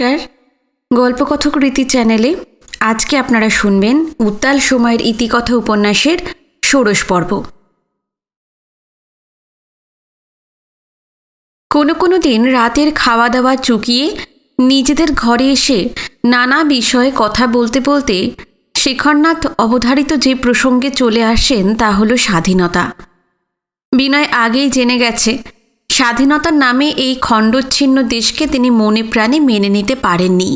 নমস্কার, গল্পকথক রীতি চ্যানেলে আজকে আপনারা শুনবেন উত্তাল সময়ের ইতিকথা উপন্যাসের ষোড়শ পর্ব। কোনো দিন রাতের খাওয়া দাওয়া চুকিয়ে নিজেদের ঘরে এসে নানা বিষয়ে কথা বলতে বলতে শেখরনাথ অবধারিত যে প্রসঙ্গে চলে আসেন তা হল স্বাধীনতা। বিনয় আগেই জেনে গেছে স্বাধীনতার নামে এই খণ্ডচ্ছিন্ন দেশকে তিনি মনে প্রাণে মেনে নিতে পারেননি।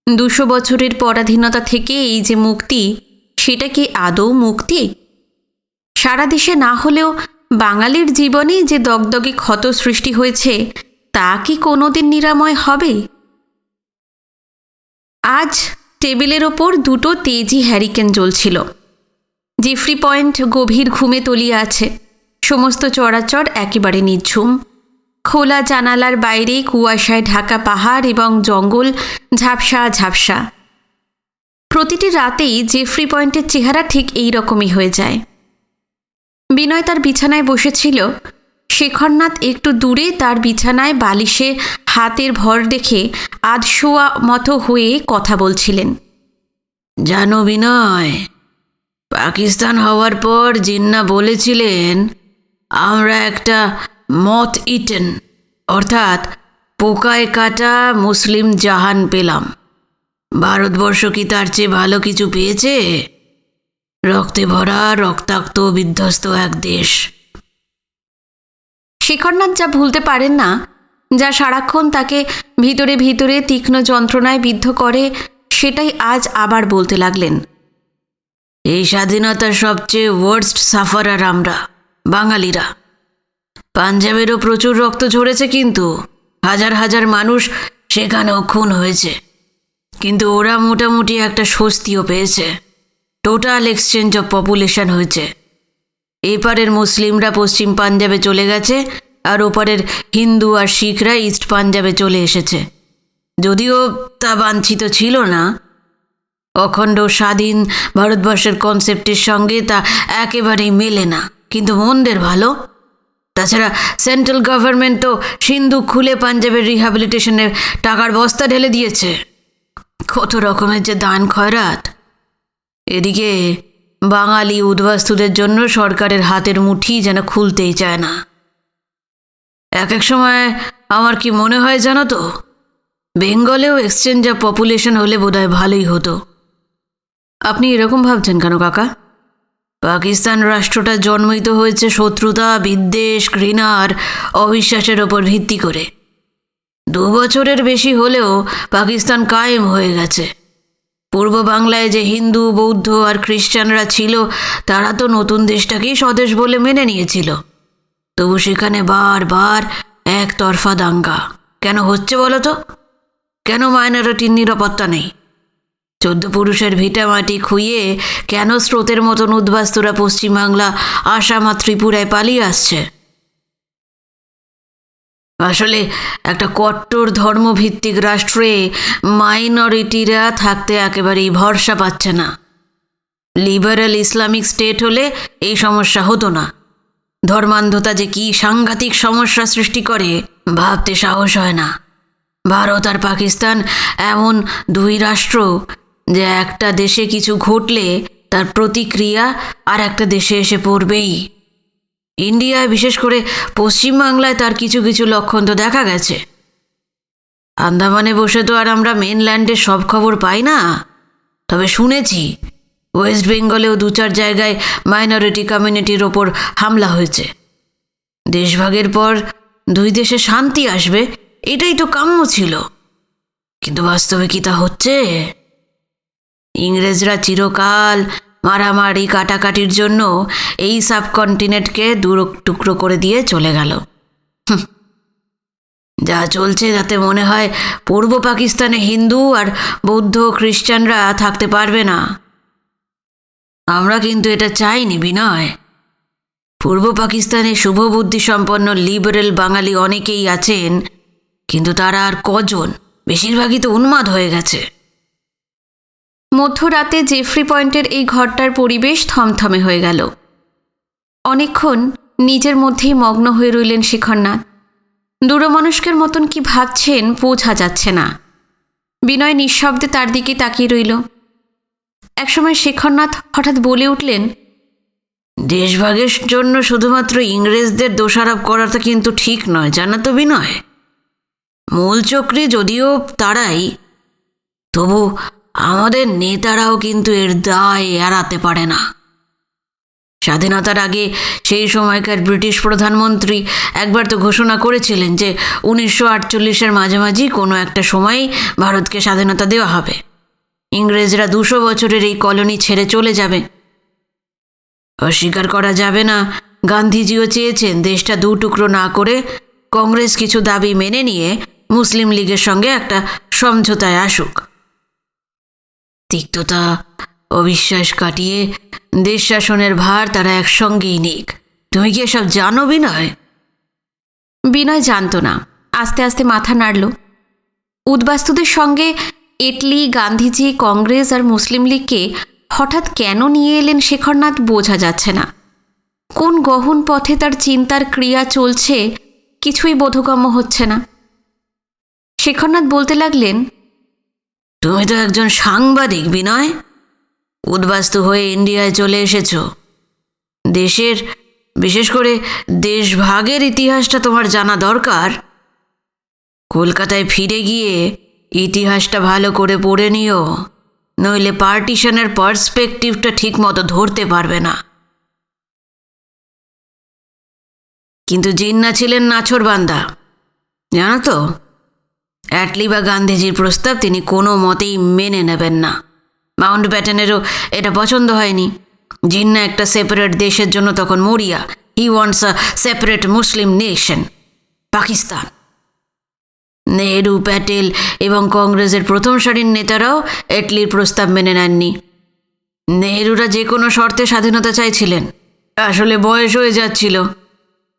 200 বছরের পরাধীনতা থেকে এই যে মুক্তি, সেটা কি আদৌ মুক্তি? সারা দেশে না হলেও বাঙালির জীবনে যে দগদগে ক্ষত সৃষ্টি হয়েছে তা কি কোনোদিন নিরাময় হবে? আজ টেবিলের ওপর দুটো তেজি হ্যারিকেন জ্বলছিল। জেফ্রি পয়েন্ট গভীর ঘুমে তলিয়ে আছে। সমস্ত চরাচর একেবারে নিঝুম। খোলা জানালার বাইরে কুয়াশায় ঢাকা পাহাড় এবং জঙ্গল ঝাপসা ঝাপসা। প্রতিটি রাতেই জেফ্রি পয়েন্টের চেহারা ঠিক এই রকমই হয়ে যায়। বিনয় তার বিছানায় বসেছিল। শেখরনাথ একটু দূরে তার বিছানায় বালিশে হাতের ভর দেখে আধশোয়া মতো হয়ে কথা বলছিলেন। জানো বিনয়, পাকিস্তান হওয়ার পর জিন্না বলেছিলেন আমরা একটা মথ ইটেন অর্থাৎ পোকায় কাটা মুসলিম জাহান পেলাম। ভারতবর্ষ কি তার চেয়ে ভালো কিছু পেয়েছে? রক্তে ভরা রক্তাক্ত বিধ্বস্ত এক দেশ। শেখরনাথ যা ভুলতে পারেন না, যা সারাক্ষণ তাকে ভিতরে ভিতরে তীক্ষ্ণ যন্ত্রণায় বিদ্ধ করে, সেটাই আজ আবার বলতে লাগলেন। এই স্বাধীনতার সবচেয়ে ওয়ার্স্ট সাফারার আমরা বাঙালিরা। পাঞ্জাবেরও প্রচুর রক্ত ঝরেছে, কিন্তু হাজার হাজার মানুষ সেখানেও খুন হয়েছে। কিন্তু ওরা মোটামুটি একটা স্বস্তিও পেয়েছে। টোটাল এক্সচেঞ্জ অফ পপুলেশন হয়েছে। এপারের মুসলিমরা পশ্চিম পাঞ্জাবে চলে গেছে, আর ওপারের হিন্দু আর শিখরা ইস্ট পাঞ্জাবে চলে এসেছে। যদিও তা বাঞ্ছিত ছিল না। অখণ্ড স্বাধীন ভারতবর্ষের কনসেপ্টের সঙ্গে তা একেবারেই মেলে না, কিন্তু মন্দের ভালো। তাছাড়া সেন্ট্রাল গভর্নমেন্ট তো সিন্ধু খুলে পাঞ্জাবের রিহ্যাবিলিটেশনের টাকার বস্তা ঢেলে দিয়েছে। কত রকমের যে দান খয়রাত। এদিকে বাঙালি উদ্বাস্তুদের জন্য সরকারের হাতের মুঠি যেন খুলতেই চায় না। এক এক সময় আমার কি মনে হয় জানো তো, বেঙ্গলেও এক্সচেঞ্জ অফ পপুলেশন হলে বোধহয় ভালোই হতো। আপনি এরকম ভাবছেন কেন কাকা? পাকিস্তান রাষ্ট্রটা জন্মিত হয়েছে শত্রুতা, বিদ্বেষ, ঘৃণা আর অবিশ্বাসের ওপর ভিত্তি করে। 2 বছরের বেশি হলেও পাকিস্তান কায়েম হয়ে গেছে। পূর্ব বাংলায় যে হিন্দু, বৌদ্ধ আর খ্রিস্টানরা ছিল, তারা তো নতুন দেশটাকেই স্বদেশ বলে মেনে নিয়েছিল। তবু সেখানে বারবার একতরফা দাঙ্গা কেন হচ্ছে বলো তো? কেন মাইনরিটির নিরাপত্তা নেই? 14 পুরুষের ভিটা মাটি খুইয়ে কেন স্রোতের মতন উদ্বাস্তুরা পশ্চিমবাংলা, আসাম আর ত্রিপুরায় পালিয়ে আসছে? আসলে একটা কট্টর ধর্মভিত্তিক রাষ্ট্রে মাইনরিটিরা থাকতে একেবারেই ভরসা পাচ্ছে না। লিবারেল ইসলামিক স্টেট হলে এই সমস্যা হতো না। ধর্মান্ধতা যে কি সাংঘাতিক সমস্যা সৃষ্টি করে ভাবতে সাহস হয় না। ভারত আর পাকিস্তান এমন 2 রাষ্ট্র যে একটা দেশে কিছু ঘটলে তার প্রতিক্রিয়া আর একটা দেশে এসে পড়বেই। ইন্ডিয়ায়, বিশেষ করে পশ্চিমবাংলায় তার কিছু কিছু লক্ষণ তো দেখা গেছে। আন্দামানে বসে তো আর আমরা মেনল্যান্ডের সব খবর পাই না, তবে শুনেছি ওয়েস্ট বেঙ্গলেও 2-4 জায়গায় মাইনরিটি কমিউনিটির ওপর হামলা হয়েছে। দেশভাগের পর 2 দেশে শান্তি আসবে, এটাই তো কাম্য ছিল। কিন্তু বাস্তবে কি তা হচ্ছে? ইংরেজরা চিরকাল মারামারি কাটাকাটির জন্য এই সাবকন্টিনেন্টকে 2 টুকরো করে দিয়ে চলে গেল। যা চলছে তাতে মনে হয় পূর্ব পাকিস্তানে হিন্দু আর বৌদ্ধ খ্রিস্টানরা থাকতে পারবে না। আমরা কিন্তু এটা চাইনি বিনয়। পূর্ব পাকিস্তানে শুভবুদ্ধি সম্পন্ন লিবারেল বাঙালি অনেকেই আছেন, কিন্তু তারা আর কজন? বেশিরভাগই তো উন্মাদ হয়ে গেছে। মধ্যরাতে জেফ্রি পয়েন্টের এই ঘরটার পরিবেশ থমথমে হয়ে গেল। অনেকক্ষণ নিজের মধ্যেই মগ্ন হয়ে রইলেন শেখরনাথ। দূরমনস্কের মতন কি ভাবছেন বোঝা যাচ্ছে না। বিনয় নিঃশব্দে তার দিকে তাকিয়ে রইল। একসময় শেখরনাথ হঠাৎ বলে উঠলেন, দেশভাগের জন্য শুধুমাত্র ইংরেজদের দোষারোপ করাটা কিন্তু ঠিক নয়, জানো তো বিনয়। মূল চক্রী যদিও তারাই, তবু আমাদের নেতারাও কিন্তু এর দায় এড়াতে পারে না। স্বাধীনতার আগে সেই সময়কার ব্রিটিশ প্রধানমন্ত্রী একবার তো ঘোষণা করেছিলেন যে 1948-এর মাঝামাঝি কোনো একটা সময়ে ভারতকে স্বাধীনতা দেওয়া হবে। ইংরেজরা 200 বছরের এই কলোনি ছেড়ে চলে যাবে। অস্বীকার করা যাবে না, গান্ধীজিও চেয়েছেন দেশটা দু টুকরো না করে কংগ্রেস কিছু দাবি মেনে নিয়ে মুসলিম লীগের সঙ্গে একটা সমঝোতায় আসুক। তিক্ততা, অবিশ্বাস কাটিয়ে দেশ শাসনের ভার তারা একসঙ্গেই নিক। তুমি কি এসব জানো বিনয়? বিনয় জানত না। আস্তে আস্তে মাথা নাড়ল। উদ্বাস্তুদের সঙ্গে এটলি, গান্ধীজি, কংগ্রেস আর মুসলিম লীগকে হঠাৎ কেন নিয়ে এলেন শেখরনাথ বোঝা যাচ্ছে না। কোন গহন পথে তার চিন্তার ক্রিয়া চলছে কিছুই বোধগম্য হচ্ছে না। শেখরনাথ বলতে লাগলেন, তুমি তো একজন সাংবাদিক বিনয়। উদ্বাস্তু হয়ে ইন্ডিয়ায় চলে এসেছ। দেশের, বিশেষ করে দেশভাগের ইতিহাসটা তোমার জানা দরকার। কলকাতায় ফিরে গিয়ে ইতিহাসটা ভালো করে পড়ে নিও, নইলে পার্টিশনের পার্সপেক্টিভটা ঠিক মতো ধরতে পারবে না। কিন্তু জিন্না ছিলেন নাছোড়বান্দা, জানো তো। অ্যাটলি বা গান্ধীজির প্রস্তাব তিনি কোনো মতেই মেনে নেবেন না। মাউন্ট ব্যাটেনেরও এটা পছন্দ হয়নি। জিন্না একটা সেপারেট দেশের জন্য তখন মরিয়া। He wants a separate Muslim nation, Pakistan. Nehru, Patel এবং কংগ্রেসের প্রথম সারির নেতারাও অ্যাটলির প্রস্তাব মেনে নেননি। নেহেরুরা যে কোনো শর্তে স্বাধীনতা চাইছিলেন। আসলে বয়স হয়ে যাচ্ছিল।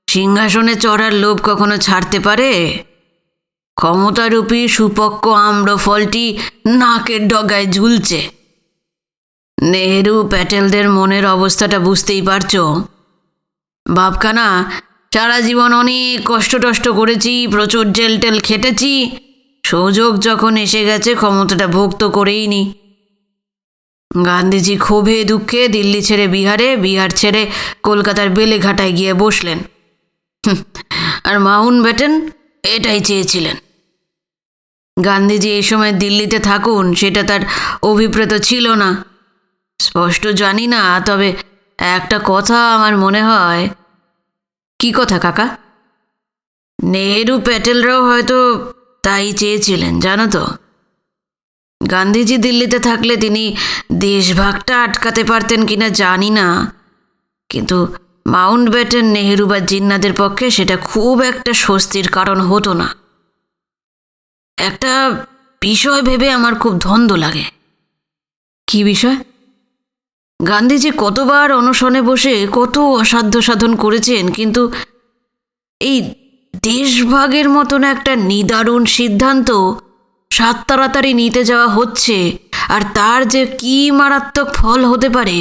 সিংহাসনে চড়ার লোভ কখনো ছাড়তে পারে? ক্ষমতারূপী সুপক্ক আম্র ফলটি নাকের ডগায় ঝুলছে। নেহেরু, প্যাটেলদের মনের অবস্থাটা বুঝতেই পারছো। ভাবখানা, সারা জীবন অনেক কষ্ট করেছি, প্রচুর জেল টেল খেটেছি, সুযোগ যখন এসে গেছে ক্ষমতাটা ভোগ তো করেই নি। গান্ধীজি ক্ষোভে দুঃখে দিল্লি ছেড়ে বিহারে, বিহার ছেড়ে কলকাতার বেলেঘাটায় গিয়ে বসলেন। আর মাউন্ট ব্যাটেন এটাই চেয়েছিলেন। গান্ধীজি এই সময় দিল্লিতে থাকুন সেটা তার অভিপ্রেত ছিল না। স্পষ্ট জানি না, তবে একটা কথা আমার মনে হয়। কি কথা কাকা? নেহেরু, প্যাটেলরাও হয়তো তাই চেয়েছিলেন, জানো তো। গান্ধীজি দিল্লিতে থাকলে তিনি দেশভাগটা আটকাতে পারতেন কিনা জানি না, কিন্তু মাউন্ট ব্যাটেন, নেহেরু বা জিন্নাদের পক্ষে সেটা খুব একটা স্বস্তির কারণ হতো না। একটা বিষয় ভেবে আমার খুব ধন্দ লাগে। কি বিষয়? গান্ধীজি কতবার অনশনে বসে কত অসাধ্য সাধন করেছেন, কিন্তু এই দেশভাগের মতন একটা নিদারুণ সিদ্ধান্ত সাত তাড়াতাড়ি নিতে যাওয়া হচ্ছে, আর তার যে কী মারাত্মক ফল হতে পারে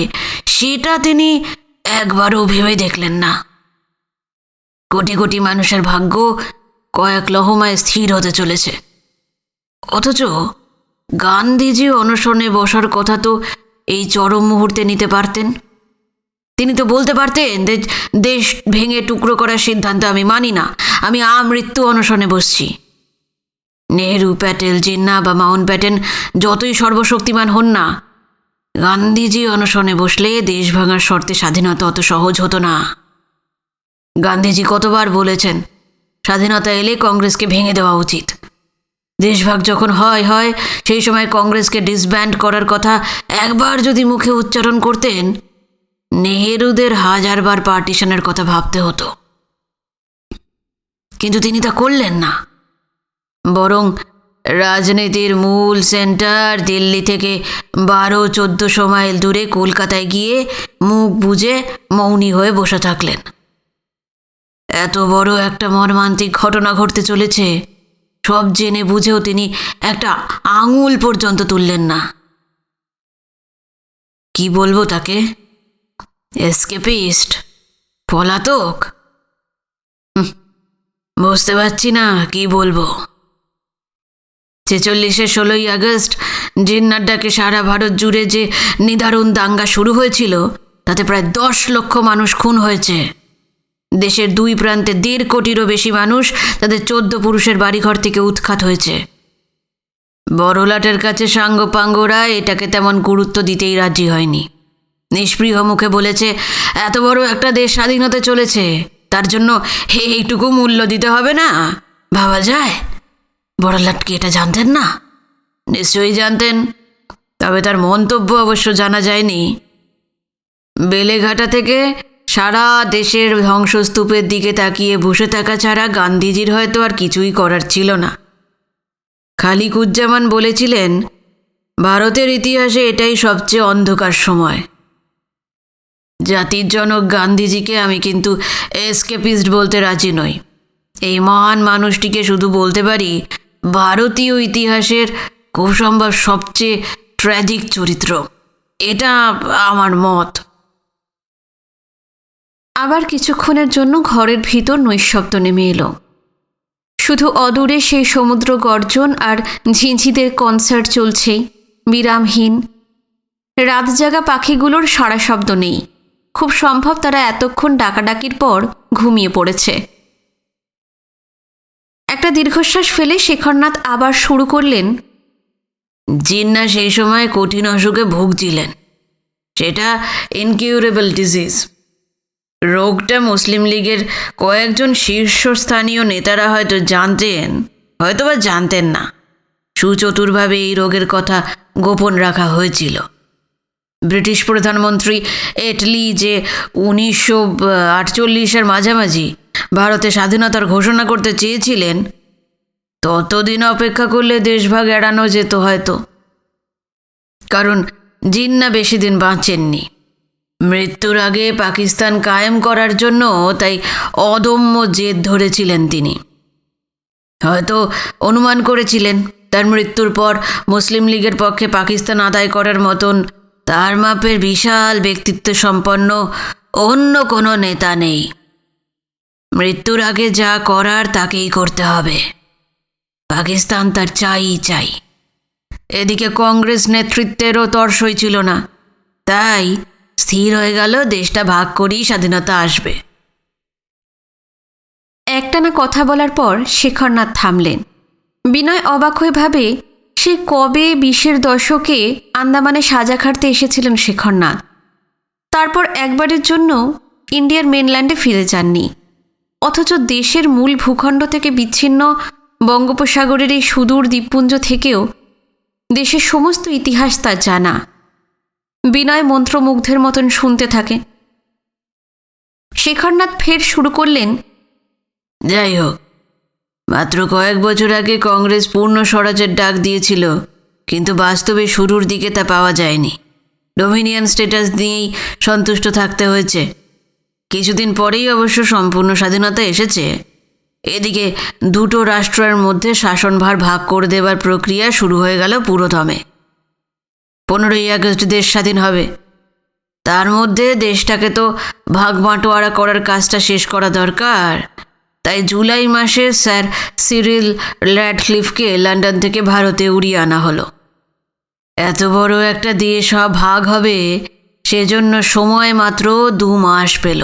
সেটা তিনি একবারও ভেবে দেখলেন না। কোটি কোটি মানুষের ভাগ্য কয়েক লহমায় স্থির হতে চলেছে। অথচ গান্ধীজি অনশনে বসার কথা তো এই চরম মুহূর্তে নিতে পারতেন। তিনি তো বলতে পারতেন, দেশ ভেঙে টুকরো করার সিদ্ধান্ত আমি মানি না, আমি আমৃত্যু অনশনে বসছি। নেহেরু, প্যাটেল, জিন্না বা মাউন্ট ব্যাটেন যতই সর্বশক্তিমান হন না, গান্ধীজি অনশনে বসলে দেশ ভাঙার শর্তে স্বাধীনতা অত সহজ হতো না। গান্ধীজি কতবার বলেছেন, স্বাধীনতা এলে কংগ্রেসকে ভেঙে দেওয়া উচিত। দেশভাগ যখন হয় সেই সময় কংগ্রেসকে ডিসব্যান্ড করার কথা একবার যদি মুখে উচ্চারণ করতেন, নেহেরুদের 1000 বার পার্টিশনের কথা ভাবতে হতো। কিন্তু তিনি তা করলেন না। বরং রাজনীতির মূল সেন্টার দিল্লি থেকে 1200-1400 মাইল দূরে কলকাতায় গিয়ে মুখ বুজে মৌনী হয়ে বসে থাকলেন। এত বড় একটা মর্মান্তিক ঘটনা ঘটতে চলেছে সব জেনে বুঝেও তিনি একটা আঙুল পর্যন্ত তুললেন না। কি বলবো তাকে? এসকেপিস্ট, পলাতক? বুঝতে পারছি না কি বলবো। ছেচল্লিশের 16ই আগস্ট জিন্নার ডাকে সারা ভারত জুড়ে যে নিদারুণ দাঙ্গা শুরু হয়েছিল, তাতে প্রায় 10 লক্ষ মানুষ খুন হয়েছে। দেশের 2 প্রান্তে 1.5 কোটিরও বেশি মানুষ তাদের 14 পুরুষের বাড়িঘর থেকে উৎখাত হয়েছে। বড়লাটের কাছে সাঙ্গপাঙ্গরা এটাকে তেমন গুরুত্ব দিতেই রাজি হয়নি। নিষ্পৃহ মুখে বলেছে, এত বড় একটা দেশ স্বাধীন হতে চলেছে, তার জন্য এইটুকু মূল্য দিতে হবে না? ভাবা যায়? বড়লাট কি এটা জানতেন না? নিশ্চয়ই জানতেন, তবে তার মন্তব্য অবশ্য জানা যায়নি। বেলেঘাটা থেকে সারা দেশের ধ্বংসস্তূপের দিকে তাকিয়ে বসে থাকা ছাড়া গান্ধীজির হয়তো আর কিছুই করার ছিল না। খালিকুজ্জামান বলেছিলেন, ভারতের ইতিহাসে এটাই সবচেয়ে অন্ধকার সময়। জাতির জনক গান্ধীজিকে আমি কিন্তু এসকেপিস্ট বলতে রাজি নই। এই মহান মানুষটিকে শুধু বলতে পারি ভারতীয় ইতিহাসের খুব সম্ভব সবচেয়ে ট্র্যাজিক চরিত্র। এটা আমার মত। আবার কিছুক্ষণের জন্য ঘরের ভিতর নৈঃশব্দ নেমে এলো। শুধু অদূরে সেই সমুদ্র গর্জন আর ঝিঁঝিদের কনসার্ট চলছে, বিরামহীন। রাত জাগা পাখিগুলোর সাড়া শব্দ নেই। খুব সম্ভব তারা এতক্ষণ ডাকাডাকির পর ঘুমিয়ে পড়েছে। একটা দীর্ঘশ্বাস ফেলে শেখরনাথ আবার শুরু করলেন, জিন্না সেই সময় কঠিন অসুখে ভুগছিলেন। সেটা ইনকিউরেবল ডিজিজ। রোগটা মুসলিম লীগের কয়েকজন শীর্ষস্থানীয় নেতারা হয়তো জানতেন, হয়তো বা জানতেন না। সুচতুরভাবে এই রোগের কথা গোপন রাখা হয়েছিল। ব্রিটিশ প্রধানমন্ত্রী এটলি যে 1948-এর মাঝামাঝি ভারতে স্বাধীনতার ঘোষণা করতে চেয়েছিলেন, ততদিন অপেক্ষা করলে দেশভাগ এড়ানো যেত হয়তো। কারণ জিন্না বেশি দিন বাঁচেননি। মৃত্যুর আগে পাকিস্তান কায়েম করার জন্য তাই অদম্য জেদ ধরেছিলেন তিনি। হয়তো অনুমান করেছিলেন তার মৃত্যুর পর মুসলিম লীগের পক্ষে পাকিস্তান আদায় করার মতন তার মাপের বিশাল ব্যক্তিত্ব সম্পন্ন অন্য কোনো নেতা নেই। মৃত্যুর আগে যা করার তাকেই করতে হবে। পাকিস্তান তার চাই। এদিকে কংগ্রেস নেতৃত্বেরও তর্সই ছিল না, তাই স্থির হয়ে গেল দেশটা ভাগ করেই স্বাধীনতা আসবে। একটানা কথা বলার পর শেখরনাথ থামলেন। বিনয় অবাক হয়ে ভাবে, সে কবে 20-এর দশকে আন্দামানে সাজা খাটতে এসেছিলেন শেখরনাথ। তারপর একবারের জন্য ইন্ডিয়ার মেনল্যান্ডে ফিরে যাননি। অথচ দেশের মূল ভূখণ্ড থেকে বিচ্ছিন্ন বঙ্গোপসাগরের এই সুদূর দ্বীপপুঞ্জ থেকেও দেশের সমস্ত ইতিহাস তার জানা। বিনয় মন্ত্রমুগ্ধের মতন শুনতে থাকে। শেখরনাথ ফের শুরু করলেন, যাই হোক, মাত্র কয়েক বছর আগে কংগ্রেস পূর্ণ স্বরাজের ডাক দিয়েছিল, কিন্তু বাস্তবে শুরুর দিকে তা পাওয়া যায়নি। ডোমিনিয়ন স্ট্যাটাস নিয়েই সন্তুষ্ট থাকতে হয়েছে। কিছুদিন পরেই অবশ্য সম্পূর্ণ স্বাধীনতা এসেছে। এদিকে দুটো রাষ্ট্রের মধ্যে শাসনভার ভাগ করে দেবার প্রক্রিয়া শুরু হয়ে গেল পুরোদমে। 15ই আগস্ট দেশ স্বাধীন হবে। তার মধ্যে দেশটাকে তো ভাগ বাঁটোয়ারা করার কাজটা শেষ করা দরকার। তাই জুলাই মাসে স্যার সিরিল র্যাডক্লিফকে লন্ডন থেকে ভারতে উড়িয়ে আনা হলো। এত বড় একটা দেশ সব ভাগ হবে, সেজন্য সময় মাত্র 2 মাস পেল।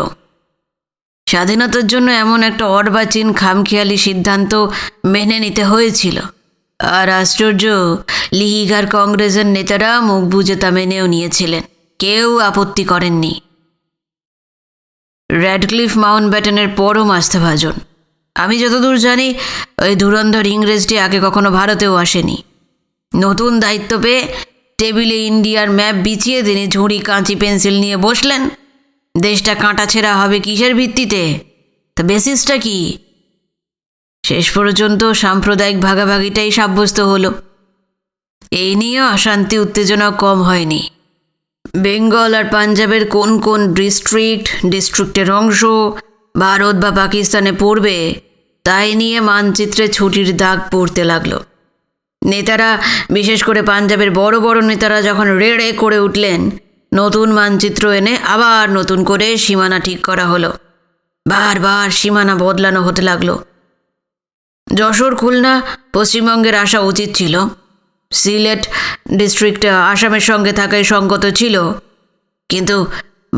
স্বাধীনতার জন্য এমন একটা অর্বাচীন খামখেয়ালি সিদ্ধান্ত মেনে নিতে হয়েছিল। আর আশ্চর্য, লীগ আর কংগ্রেসের নেতারা মুখ বুজে তা মেনেও নিয়েছিলেন, কেউ আপত্তি করেননি। র্যাডক্লিফ মাউন্টব্যাটেনের পরম আস্থাভাজন। আমি যতদূর জানি ওই ধুরন্ধর ইংরেজটি আগে কখনো ভারতেও আসেনি। নতুন দায়িত্ব পেয়ে টেবিলে ইন্ডিয়ার ম্যাপ বিছিয়ে তিনি ঝুড়ি কাঁচি পেন্সিল নিয়ে বসলেন। দেশটা কাঁটাছেঁড়া হবে কিসের ভিত্তিতে? তা বেসিসটা কি? শেষ পর্যন্ত সাম্প্রদায়িক ভাগাভাগিটাই সাব্যস্ত হলো। এই নিয়ে অশান্তি উত্তেজনা কম হয়নি। বেঙ্গল আর পাঞ্জাবের কোন কোন ডিস্ট্রিক্টের অংশ ভারত বা পাকিস্তানে পড়বে তাই নিয়ে মানচিত্রে ছুটির দাগ পড়তে লাগলো। নেতারা, বিশেষ করে পাঞ্জাবের বড় বড় নেতারা যখন রেড়ে করে উঠলেন, নতুন মানচিত্র এনে আবার নতুন করে সীমানা ঠিক করা হলো। বারবার সীমানা বদলানো হতে লাগলো। যশোর খুলনা পশ্চিমবঙ্গের আসা উচিত ছিল, সিলেট ডিস্ট্রিক্ট আসামের সঙ্গে থাকাই সঙ্গত ছিল, কিন্তু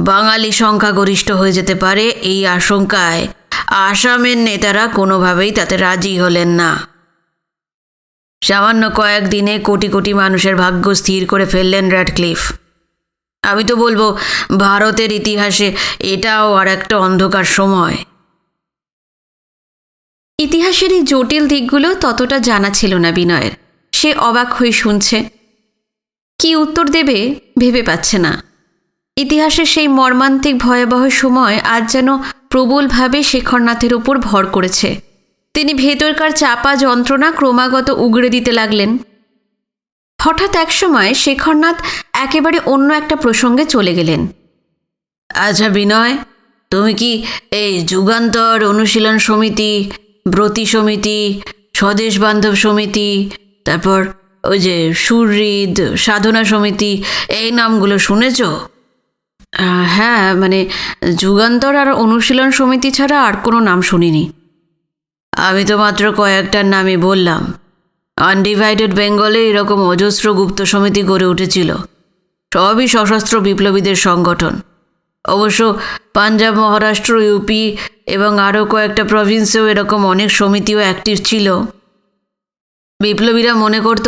বাঙালি সংখ্যাগরিষ্ঠ হয়ে যেতে পারে এই আশঙ্কায় আসামের নেতারা কোনোভাবেই তাতে রাজি হলেন না। সামান্য কয়েকদিনে কোটি কোটি মানুষের ভাগ্য স্থির করে ফেললেন র্যাডক্লিফ। আমি তো বলবো ভারতের ইতিহাসে এটাও আর একটা অন্ধকার সময়। ইতিহাসের এই জটিল দিকগুলো ততটা জানা ছিল না বিনয়ের। সে অবাক হয়ে শুনছে, কি উত্তর দেবে ভেবে পাচ্ছে না। ইতিহাসের সেই মর্মান্তিক ভয়াবহ সময় আজ যেন প্রবলভাবে শেখরনাথের উপর ভর করেছে। তিনি ভেতরকার চাপা যন্ত্রণা ক্রমাগত উগড়ে দিতে লাগলেন। হঠাৎ একসময় শেখরনাথ একেবারে অন্য একটা প্রসঙ্গে চলে গেলেন। আচ্ছা বিনয়, তুমি কি এই যুগান্তর অনুশীলন সমিতি, ব্রতী সমিতি, স্বদেশ বান্ধব সমিতি, তারপর ওই যে সুহৃদ সাধনা সমিতি, এই নামগুলো শুনেছ? হ্যাঁ, মানে যুগান্তর আর অনুশীলন সমিতি ছাড়া আর কোনো নাম শুনিনি। আমি তো মাত্র কয়েকটার নামই বললাম। আনডিভাইডেড বেঙ্গলে এরকম অজস্র গুপ্ত সমিতি গড়ে উঠেছিল, সবই সশস্ত্র বিপ্লবীদের সংগঠন। অবশ্য পাঞ্জাব, মহারাষ্ট্র, ইউপি এবং আরও কয়েকটা প্রভিন্সেও এরকম অনেক সমিতিও অ্যাক্টিভ ছিল। বিপ্লবীরা মনে করত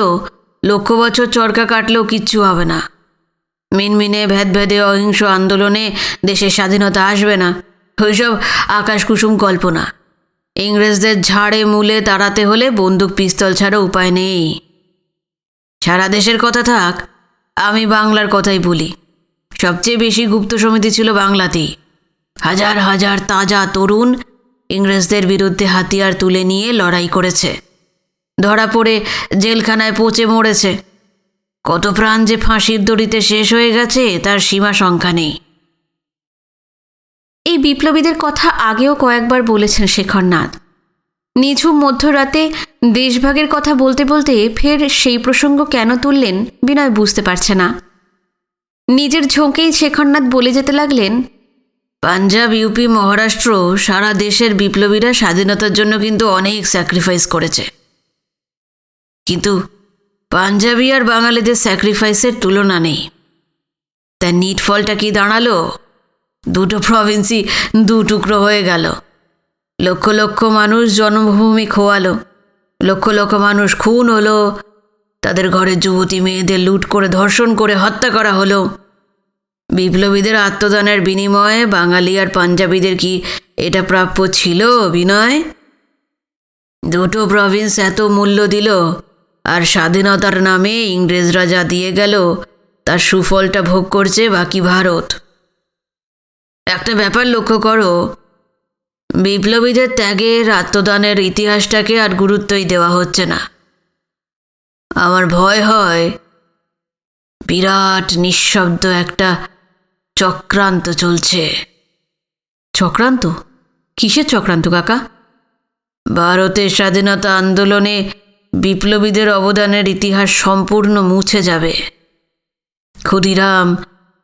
লক্ষ বছর চরকা কাটলেও কিচ্ছু হবে না, মিনমিনে ভেদভেদে অহিংস আন্দোলনে দেশের স্বাধীনতা আসবে না, ওইসব আকাশকুসুম কল্পনা। ইংরেজদের ঝাড়ে মূলে তাড়াতে হলে বন্দুক পিস্তল ছাড়া উপায় নেই। সারা দেশের কথা থাক, আমি বাংলার কথাই বলি। সবচেয়ে বেশি গুপ্ত সমিতি ছিল বাংলাতেই। হাজার হাজার তাজা তরুণ ইংরেজদের বিরুদ্ধে হাতিয়ার তুলে নিয়ে লড়াই করেছে, ধরা পড়ে জেলখানায় পচে মরেছে। কত প্রাণ যে ফাঁসির দড়িতে শেষ হয়ে গেছে তার সীমা সংখ্যা নেই। এই বিপ্লবীদের কথা আগেও কয়েকবার বলেছেন শেখরনাথ। নিঝুম মধ্যরাতে দেশভাগের কথা বলতে বলতে ফের সেই প্রসঙ্গ কেন তুললেন বিনয় বুঝতে পারছে না। নিজের ঝোঁকেই শেখরনাথ বলে যেতে লাগলেন, পাঞ্জাব, ইউপি, মহারাষ্ট্র, সারা দেশের বিপ্লবীরা স্বাধীনতার জন্য কিন্তু অনেক স্যাক্রিফাইস করেছে, কিন্তু পাঞ্জাবি আর বাঙালিদের স্যাক্রিফাইসের তুলনা নেই। তার নিট ফলটা কি দাঁড়ালো? দুটো প্রভিন্সই দু টুকরো হয়ে গেল। লক্ষ লক্ষ মানুষ জন্মভূমি খোয়ালো, লক্ষ লক্ষ মানুষ খুন হলো, তাদের ঘরের যুবতী মেয়েদের লুট করে ধর্ষণ করে হত্যা করা হলো। বিপ্লবীদের আত্মদানের বিনিময়ে বাঙালি আর পাঞ্জাবিদের কি এটা প্রাপ্য ছিল বিনয়? দুটো প্রভিন্স এত মূল্য দিল, আর স্বাধীনতার নামে ইংরেজরা যা দিয়ে গেল তার সুফলটা ভোগ করছে বাকি ভারত। একটা ব্যাপার লক্ষ্য করো, বিপ্লবীদের ত্যাগের আত্মদানের ইতিহাসটাকে আর গুরুত্বই দেওয়া হচ্ছে না। আমার ভয় হয় বিরাট নিঃশব্দ একটা চক্রান্ত চলছে। চক্রান্ত? কিসের চক্রান্ত কাকা? ভারতের স্বাধীনতা আন্দোলনে বিপ্লবীদের অবদানের ইতিহাস সম্পূর্ণ মুছে যাবে। ক্ষুদিরাম,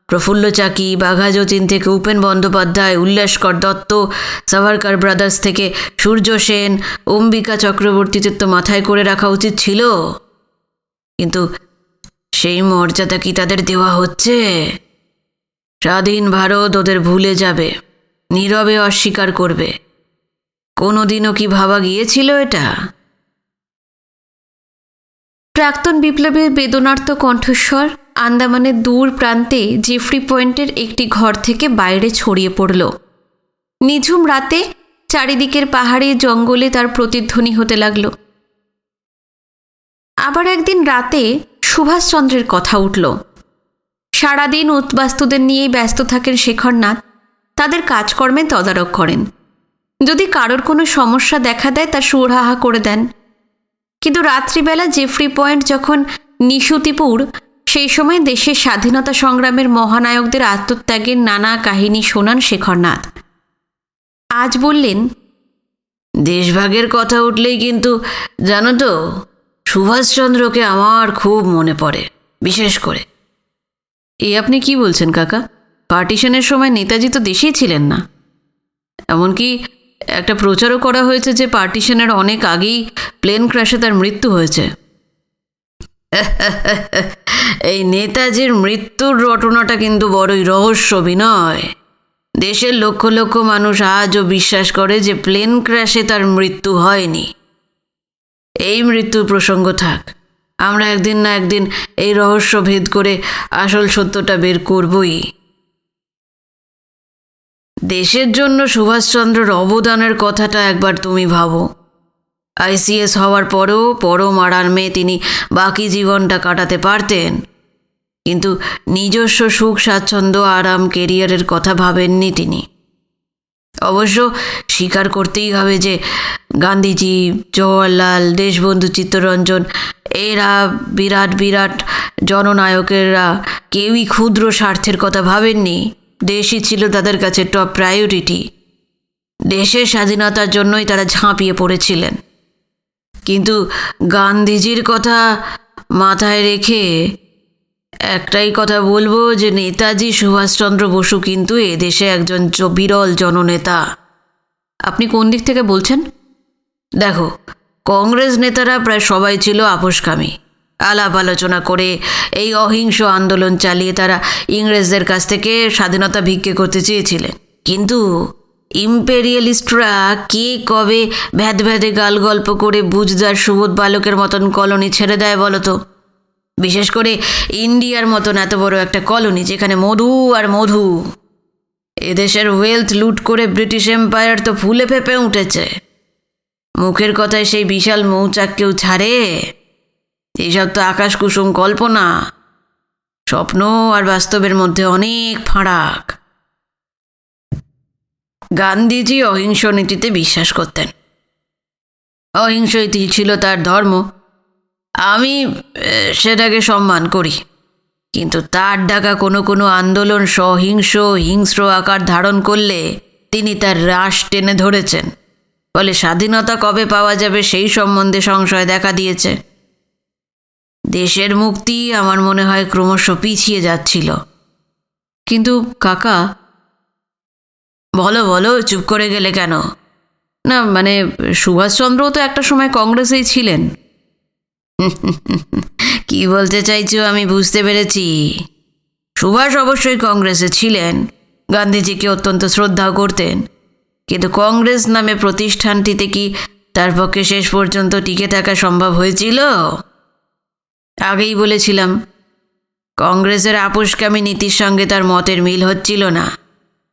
প্রফুল্ল চাকি, বাঘা যতীন থেকে উপেন বন্দ্যোপাধ্যায়, উল্লাসকর দত্ত, সাভারকার ব্রাদার্স থেকে সূর্য সেন, অম্বিকা চক্রবর্তীদের তো মাথায় করে রাখা উচিত ছিল, কিন্তু সেই মর্যাদা কি তাদের দেওয়া হচ্ছে? স্বাধীন ভারত ওদের ভুলে যাবে, নীরবে অস্বীকার করবে। কোনোদিনও কি ভাবা গিয়েছিল এটা? প্রাক্তন বিপ্লবীর বেদনার্ত কণ্ঠস্বর আন্দামানের দূর প্রান্তে জেফ্রি পয়েন্টের একটি ঘর থেকে বাইরে ছড়িয়ে পড়ল। নিঝুম রাতে চারিদিকের পাহাড়ি জঙ্গলে তার প্রতিধ্বনি হতে লাগল। আবার একদিন রাতে সুভাষচন্দ্রের কথা উঠল। সারাদিন উদ্বাস্তুদের নিয়েই ব্যস্ত থাকেন শেখরনাথ, তাদের কাজকর্মে তদারক করেন। যদি কারোর কোনো সমস্যা দেখা দেয় তা সুরাহা করে দেন। কিন্তু রাত্রিবেলা জেফ্রি পয়েন্ট যখন নিশুতিপুর, সেই সময় দেশের স্বাধীনতা সংগ্রামের মহানায়কদের আত্মত্যাগের নানা কাহিনী শোনান শেখরনাথ। আজ বললেন, দেশভাগের কথা উঠলেই কিন্তু জানো তো, সুভাষচন্দ্রকে আমার খুব মনে পড়ে, বিশেষ করে। আপনি কি বলছেন কাকা? পার্টিশনের সময় নেতাজি তো দেশেই ছিলেন না, এমনকি একটা প্রচারও করা হয়েছে যে পার্টিশনের অনেক আগেই প্লেন ক্র্যাশে তার মৃত্যু হয়েছে। এই নেতাজির মৃত্যুর ঘটনাটা কিন্তু বড়ই রহস্য, বিনয়। দেশের লক্ষ লক্ষ মানুষ আজও বিশ্বাস করে যে প্লেন ক্র্যাশে তার মৃত্যু হয়নি। এই মৃত্যুর প্রসঙ্গ থাক, আমরা একদিন না একদিন এই রহস্য ভেদ করে আসল সত্যটা বের করবই। দেশের জন্য সুভাষচন্দ্রের অবদানের কথাটা একবার তুমি ভাবো। আইসিএস হওয়ার পরেও পরম আরামে তিনি বাকি জীবনটা কাটাতে পারতেন, কিন্তু নিজস্ব সুখ স্বাচ্ছন্দ্য আরাম কেরিয়ারের কথা ভাবেননি তিনি। অবশ্য স্বীকার করতেই হবে যে গান্ধীজি, জওয়াহরলাল, দেশবন্ধু চিত্তরঞ্জন এরা বিরাট বিরাট জননায়কেরা কেউই ক্ষুদ্র স্বার্থের কথা ভাবেননি। দেশই ছিল তাদের কাছে টপ প্রায়োরিটি। দেশের স্বাধীনতার জন্যই তারা ঝাঁপিয়ে পড়েছিলেন। কিন্তু গান্ধীজির কথা মাথায় রেখে একটাই কথা বলবো যে নেতাজি সুভাষচন্দ্র বসু কিন্তু এদেশে একজন বিরল জননেতা। আপনি কোন দিক থেকে বলছেন? দেখো, কংগ্রেস নেতারা প্রায় সবাই ছিল আপোষকামী। আলাপ আলোচনা করে এই অহিংস আন্দোলন চালিয়ে তারা ইংরেজদের কাছ থেকে স্বাধীনতা ভিক্ষে করতে চেয়েছিলেন। কিন্তু ইম্পেরিয়ালিস্টরা কে কবে ভ্যাদ ভ্যাদে গাল গল্প করে বুঝদার সুবোধ বালকের মতন কলোনি ছেড়ে দেয় বলো তো? বিশেষ করে ইন্ডিয়ার মতন এত বড় একটা কলোনি যেখানে মধু আর মধু। এদেশের ওয়েলথ লুট করে ব্রিটিশ এম্পায়ার তো ফুলে ফেঁপে উঠেছে। মুখের কথায় সেই বিশাল মৌচাক কেউ ছাড়ে? এইসব তো আকাশ কুসুম কল্পনা। স্বপ্ন আর বাস্তবের মধ্যে অনেক ফারাক। গান্ধীজি অহিংস নীতিতে বিশ্বাস করতেন। অহিংসই ছিল তার ধর্ম। আমি সেটাকে সম্মান করি, কিন্তু তার ডাকা কোনো কোনো আন্দোলন সহিংস হিংস্র আকার ধারণ করলে তিনি তার রাশ টেনে ধরেছেন। ফলে স্বাধীনতা কবে পাওয়া যাবে সেই সম্বন্ধে সংশয় দেখা দিয়েছে। দেশের মুক্তি আমার মনে হয় ক্রমশ পিছিয়ে যাচ্ছিল। কিন্তু কাকা, বলো বলো, চুপ করে গেলে কেন? না মানে সুভাষচন্দ্রও তো একটা সময় কংগ্রেসেই ছিলেন। কি বলতে চাইছো আমি বুঝতে পেরেছি। সুভাষ অবশ্যই কংগ্রেসে ছিলেন, গান্ধীজিকে অত্যন্ত শ্রদ্ধাও করতেন, কিন্তু কংগ্রেস নামে প্রতিষ্ঠানটিতে কি তার পক্ষে শেষ পর্যন্ত টিকে থাকা সম্ভব হয়েছিল? আগেই বলেছিলাম, কংগ্রেসের আপোষকামী নীতির সঙ্গে তার মতের মিল হচ্ছিল না।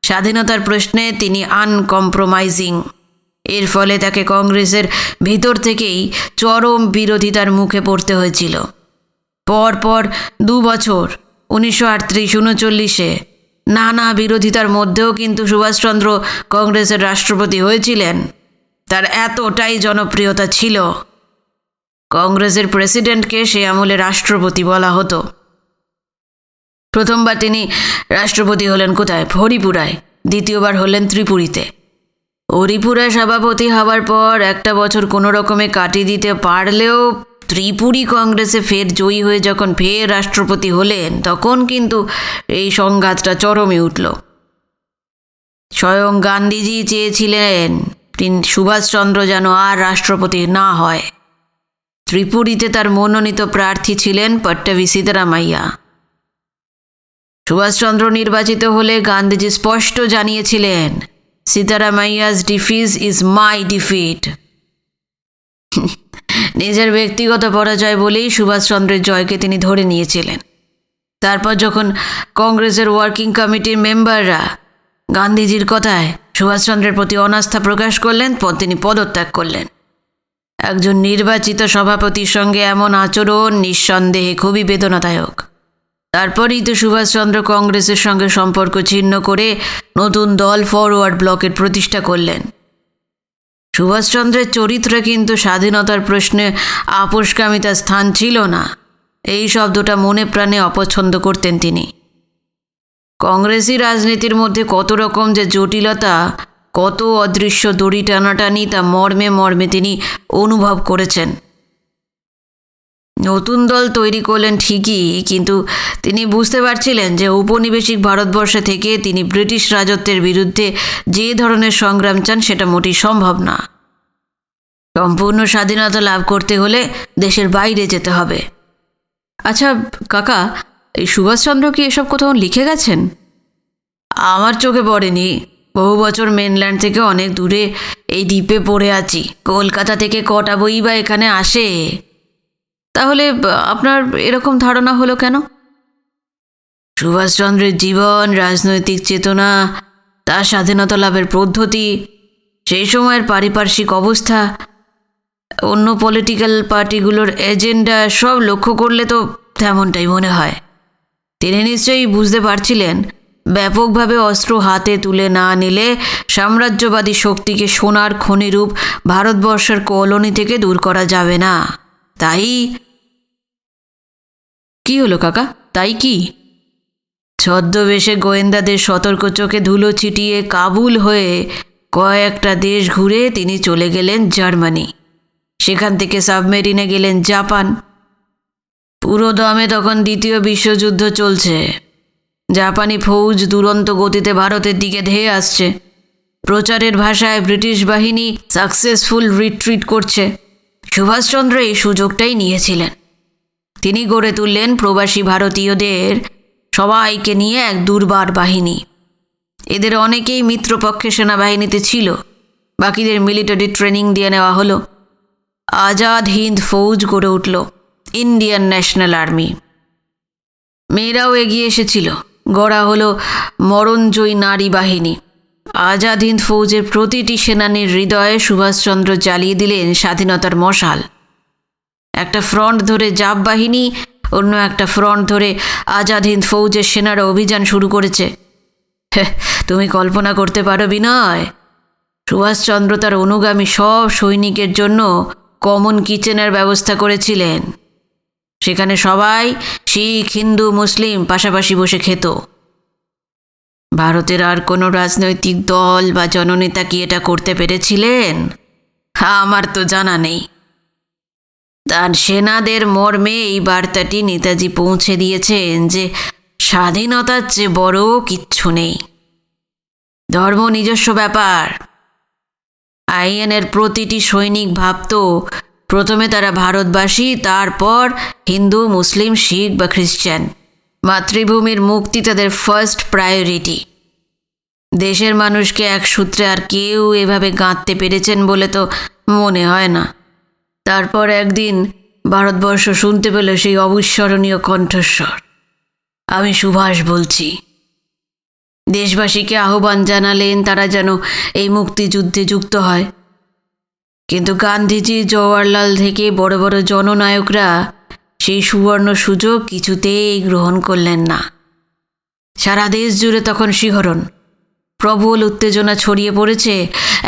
স্বাধীনতার প্রশ্নে তিনি আনকম্প্রোমাইজিং। এর ফলে তাকে কংগ্রেসের ভিতর থেকেই চরম বিরোধিতার মুখে পড়তে হয়েছিল। পরপর 2 বছর 1938-39-এ নানা বিরোধিতার মধ্যেও কিন্তু সুভাষচন্দ্র কংগ্রেসের রাষ্ট্রপতি হয়েছিলেন। তার এতটাই জনপ্রিয়তা ছিল, কংগ্রেসের প্রেসিডেন্টকে সে আমলে রাষ্ট্রপতি বলা হতো। প্রথমবার তিনি রাষ্ট্রপতি হলেন কোথায়? হরিপুরায়। দ্বিতীয়বার হলেন ত্রিপুরীতে। হরিপুরায় সভাপতি হওয়ার পর 1 বছর কোনো রকমে কাটিয়ে দিতে পারলেও ত্রিপুরী কংগ্রেসে ফের জয়ী হয়ে যখন ফের রাষ্ট্রপতি হলেন, তখন কিন্তু এই সংঘাতটা চরমে উঠল। স্বয়ং গান্ধীজি চেয়েছিলেন সুভাষচন্দ্র যেন আর রাষ্ট্রপতি না হয়। ত্রিপুরীতে তার মনোনীত প্রার্থী ছিলেন পট্টভি সীতারামাইয়া। সুভাষচন্দ্র নির্বাচিত হলে গান্ধীজি স্পষ্ট জানিয়েছিলেন, সীতারামাইয়াস ডিফিট ইজ মাই ডিফিট। নিজের ব্যক্তিগত পরাজয় বলেই সুভাষচন্দ্রের জয়কে তিনি ধরে নিয়েছিলেন। তারপর যখন কংগ্রেসের ওয়ার্কিং কমিটির মেম্বাররা গান্ধীজির কথায় সুভাষচন্দ্রের প্রতি অনাস্থা প্রকাশ করলেন, তিনি পদত্যাগ করলেন। একজন নির্বাচিত সভাপতির সঙ্গে এমন আচরণ নিঃসন্দেহে খুবই বেদনাদায়ক। তারপরেই তো সুভাষচন্দ্র কংগ্রেসের সঙ্গে সম্পর্ক ছিন্ন করে নতুন দল ফরওয়ার্ড ব্লকের প্রতিষ্ঠা করলেন। সুভাষচন্দ্রের চরিত্রে কিন্তু স্বাধীনতার প্রশ্নে আপোষকামিতার স্থান ছিল না। এই শব্দটা মনে প্রাণে অপছন্দ করতেন তিনি। কংগ্রেসি রাজনীতির মধ্যে কত রকম যে জটিলতা, কত অদৃশ্য দড়ি টানাটানি, তা মর্মে মর্মে তিনি অনুভব করেছেন। নতুন দল তৈরি করলেন ঠিকই, কিন্তু তিনি বুঝতে পারছিলেন যে ঔপনিবেশিক ভারতবর্ষে থেকে তিনি ব্রিটিশ রাজত্বের বিরুদ্ধে যে ধরনের সংগ্রাম চান সেটা মোটেই সম্ভব না। সম্পূর্ণ স্বাধীনতা লাভ করতে হলে দেশের বাইরে যেতে হবে। আচ্ছা কাকা, এই সুভাষচন্দ্র কি এসব কোথাও লিখে গেছেন? আমার চোখে পড়েনি। বহু বছর মেনল্যান্ড থেকে অনেক দূরে এই দ্বীপে পড়ে আছি। কলকাতা থেকে কটা বই বা এখানে আসে? তাহলে আপনার এরকম ধারণা হলো কেন? সুভাষচন্দ্রের জীবন, রাজনৈতিক চেতনা, তার স্বাধীনতা লাভের পদ্ধতি, সেই সময়ের পারিপার্শ্বিক অবস্থা, অন্য পলিটিক্যাল পার্টিগুলোর এজেন্ডা সব লক্ষ্য করলে তো তেমনটাই মনে হয়। তিনি নিশ্চয়ই বুঝতে পারছিলেন ব্যাপকভাবে অস্ত্র হাতে তুলে না নিলে সাম্রাজ্যবাদী শক্তিকে সোনার খনিরূপ ভারতবর্ষের কলোনি থেকে দূর করা যাবে না। তাই কি হলো কাকা, তাই কি? ছদ্মবেশে গোয়েন্দাদের সতর্ক চোখে ধুলো ছিটিয়ে কাবুল হয়ে কয়েকটা দেশ ঘুরে তিনি চলে গেলেন জার্মানি। সেখান থেকে সাবমেরিনে গেলেন জাপান। পুরো দমে তখন দ্বিতীয় বিশ্বযুদ্ধ চলছে। জাপানি ফৌজ দুরন্ত গতিতে ভারতের দিকে ধেয়ে আসছে। প্রচারের ভাষায় ব্রিটিশ বাহিনী সাকসেসফুল রিট্রিট করছে। সুভাষচন্দ্র এই সুযোগটাই নিয়েছিলেন। তিনি গড়ে তুললেন প্রবাসী ভারতীয়দের সবাইকে নিয়ে এক দুর্বার বাহিনী। এদের অনেকেই মিত্রপক্ষের সেনাবাহিনীতে ছিল, বাকিদের মিলিটারি ট্রেনিং দিয়ে নেওয়া হলো। আজাদ হিন্দ ফৌজ গড়ে উঠল, ইন্ডিয়ান ন্যাশনাল আর্মি। মেয়েরাও এগিয়ে এসেছিল, গড়া হলো মরণজয়ী নারী বাহিনী। আজাদ হিন্দ ফৌজের প্রতিটি সেনানীর হৃদয়ে সুভাষচন্দ্র জ্বালিয়ে দিলেন স্বাধীনতার মশাল। একটা ফ্রন্ট ধরে জাপ বাহিনী, অন্য একটা ফ্রন্ট ধরে আজাদ হিন্দ ফৌজের সেনারা অভিযান শুরু করেছে। তুমি কল্পনা করতে পারো বিনয়, সুভাষচন্দ্র তার অনুগামী সব সৈনিকের জন্য কমন কিচেনের ব্যবস্থা করেছিলেন। সেখানে সবাই শিখ, হিন্দু, মুসলিম পাশাপাশি বসে খেত। ভারতের আর কোনো রাজনৈতিক দল বা জননেতা কি এটা করতে পেরেছিলেন? আমার তো জানা নেই। তার সেনাদের মর্মে এই বার্তাটি নেতাজি পৌঁছে দিয়েছেন যে স্বাধীনতার চেয়ে বড় কিচ্ছু নেই। ধর্ম নিজস্ব ব্যাপার। আইএনের প্রতিটি সৈনিক ভাবত প্রথমে তারা ভারতবাসী, তারপর হিন্দু, মুসলিম, শিখ বা খ্রিস্টান। মাতৃভূমির মুক্তি তাদের ফার্স্ট প্রায়োরিটি। দেশের মানুষকে এক সূত্রে আর কেউ এভাবে গাঁথতে পেরেছেন বলে তো মনে হয় না। তারপর একদিন ভারতবর্ষ শুনতে পেল সেই অবিস্মরণীয় কণ্ঠস্বর, আমি সুভাষ বলছি। দেশবাসীকে আহ্বান জানালেন তারা যেন এই মুক্তিযুদ্ধে যুক্ত হয়। কিন্তু গান্ধীজি, জওয়াহরলাল থেকে বড় বড় জননায়করা সেই সুবর্ণ সুযোগ কিছুতেই গ্রহণ করলেন না। সারা দেশ জুড়ে তখন শিহরণ, প্রবল উত্তেজনা ছড়িয়ে পড়েছে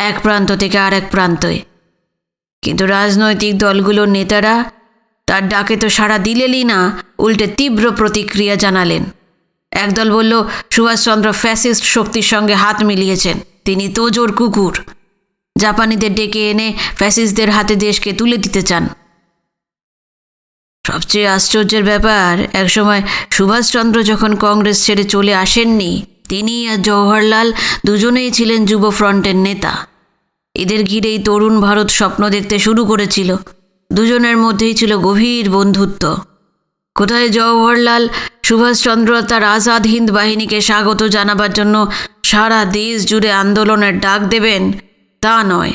এক প্রান্ত থেকে আর এক প্রান্তে। কিন্তু রাজনৈতিক দলগুলোর নেতারা তার ডাকে তো সাড়া দিলেনই না, উল্টে তীব্র প্রতিক্রিয়া জানালেন। একদল বলল সুভাষচন্দ্র ফ্যাসিস্ট শক্তির সঙ্গে হাত মিলিয়েছেন, তিনি তোজোর কুকুর, জাপানিদের ডেকে এনে ফ্যাসিস্টদের হাতে দেশকে তুলে দিতে চান। সবচেয়ে আশ্চর্যের ব্যাপার, একসময় সুভাষচন্দ্র যখন কংগ্রেস ছেড়ে চলে আসেননি, তিনি আর জওহরলাল দুজনেই ছিলেন যুব ফ্রন্টের নেতা। এদের ঘিরেই তরুণ ভারত স্বপ্ন দেখতে শুরু করেছিল। দুজনের মধ্যেই ছিল গভীর বন্ধুত্ব। কোথায় জওহরলাল সুভাষচন্দ্র তার আজাদ হিন্দ বাহিনীকে স্বাগত জানাবার জন্য সারা দেশ জুড়ে আন্দোলনের ডাক দেবেন তা নয়,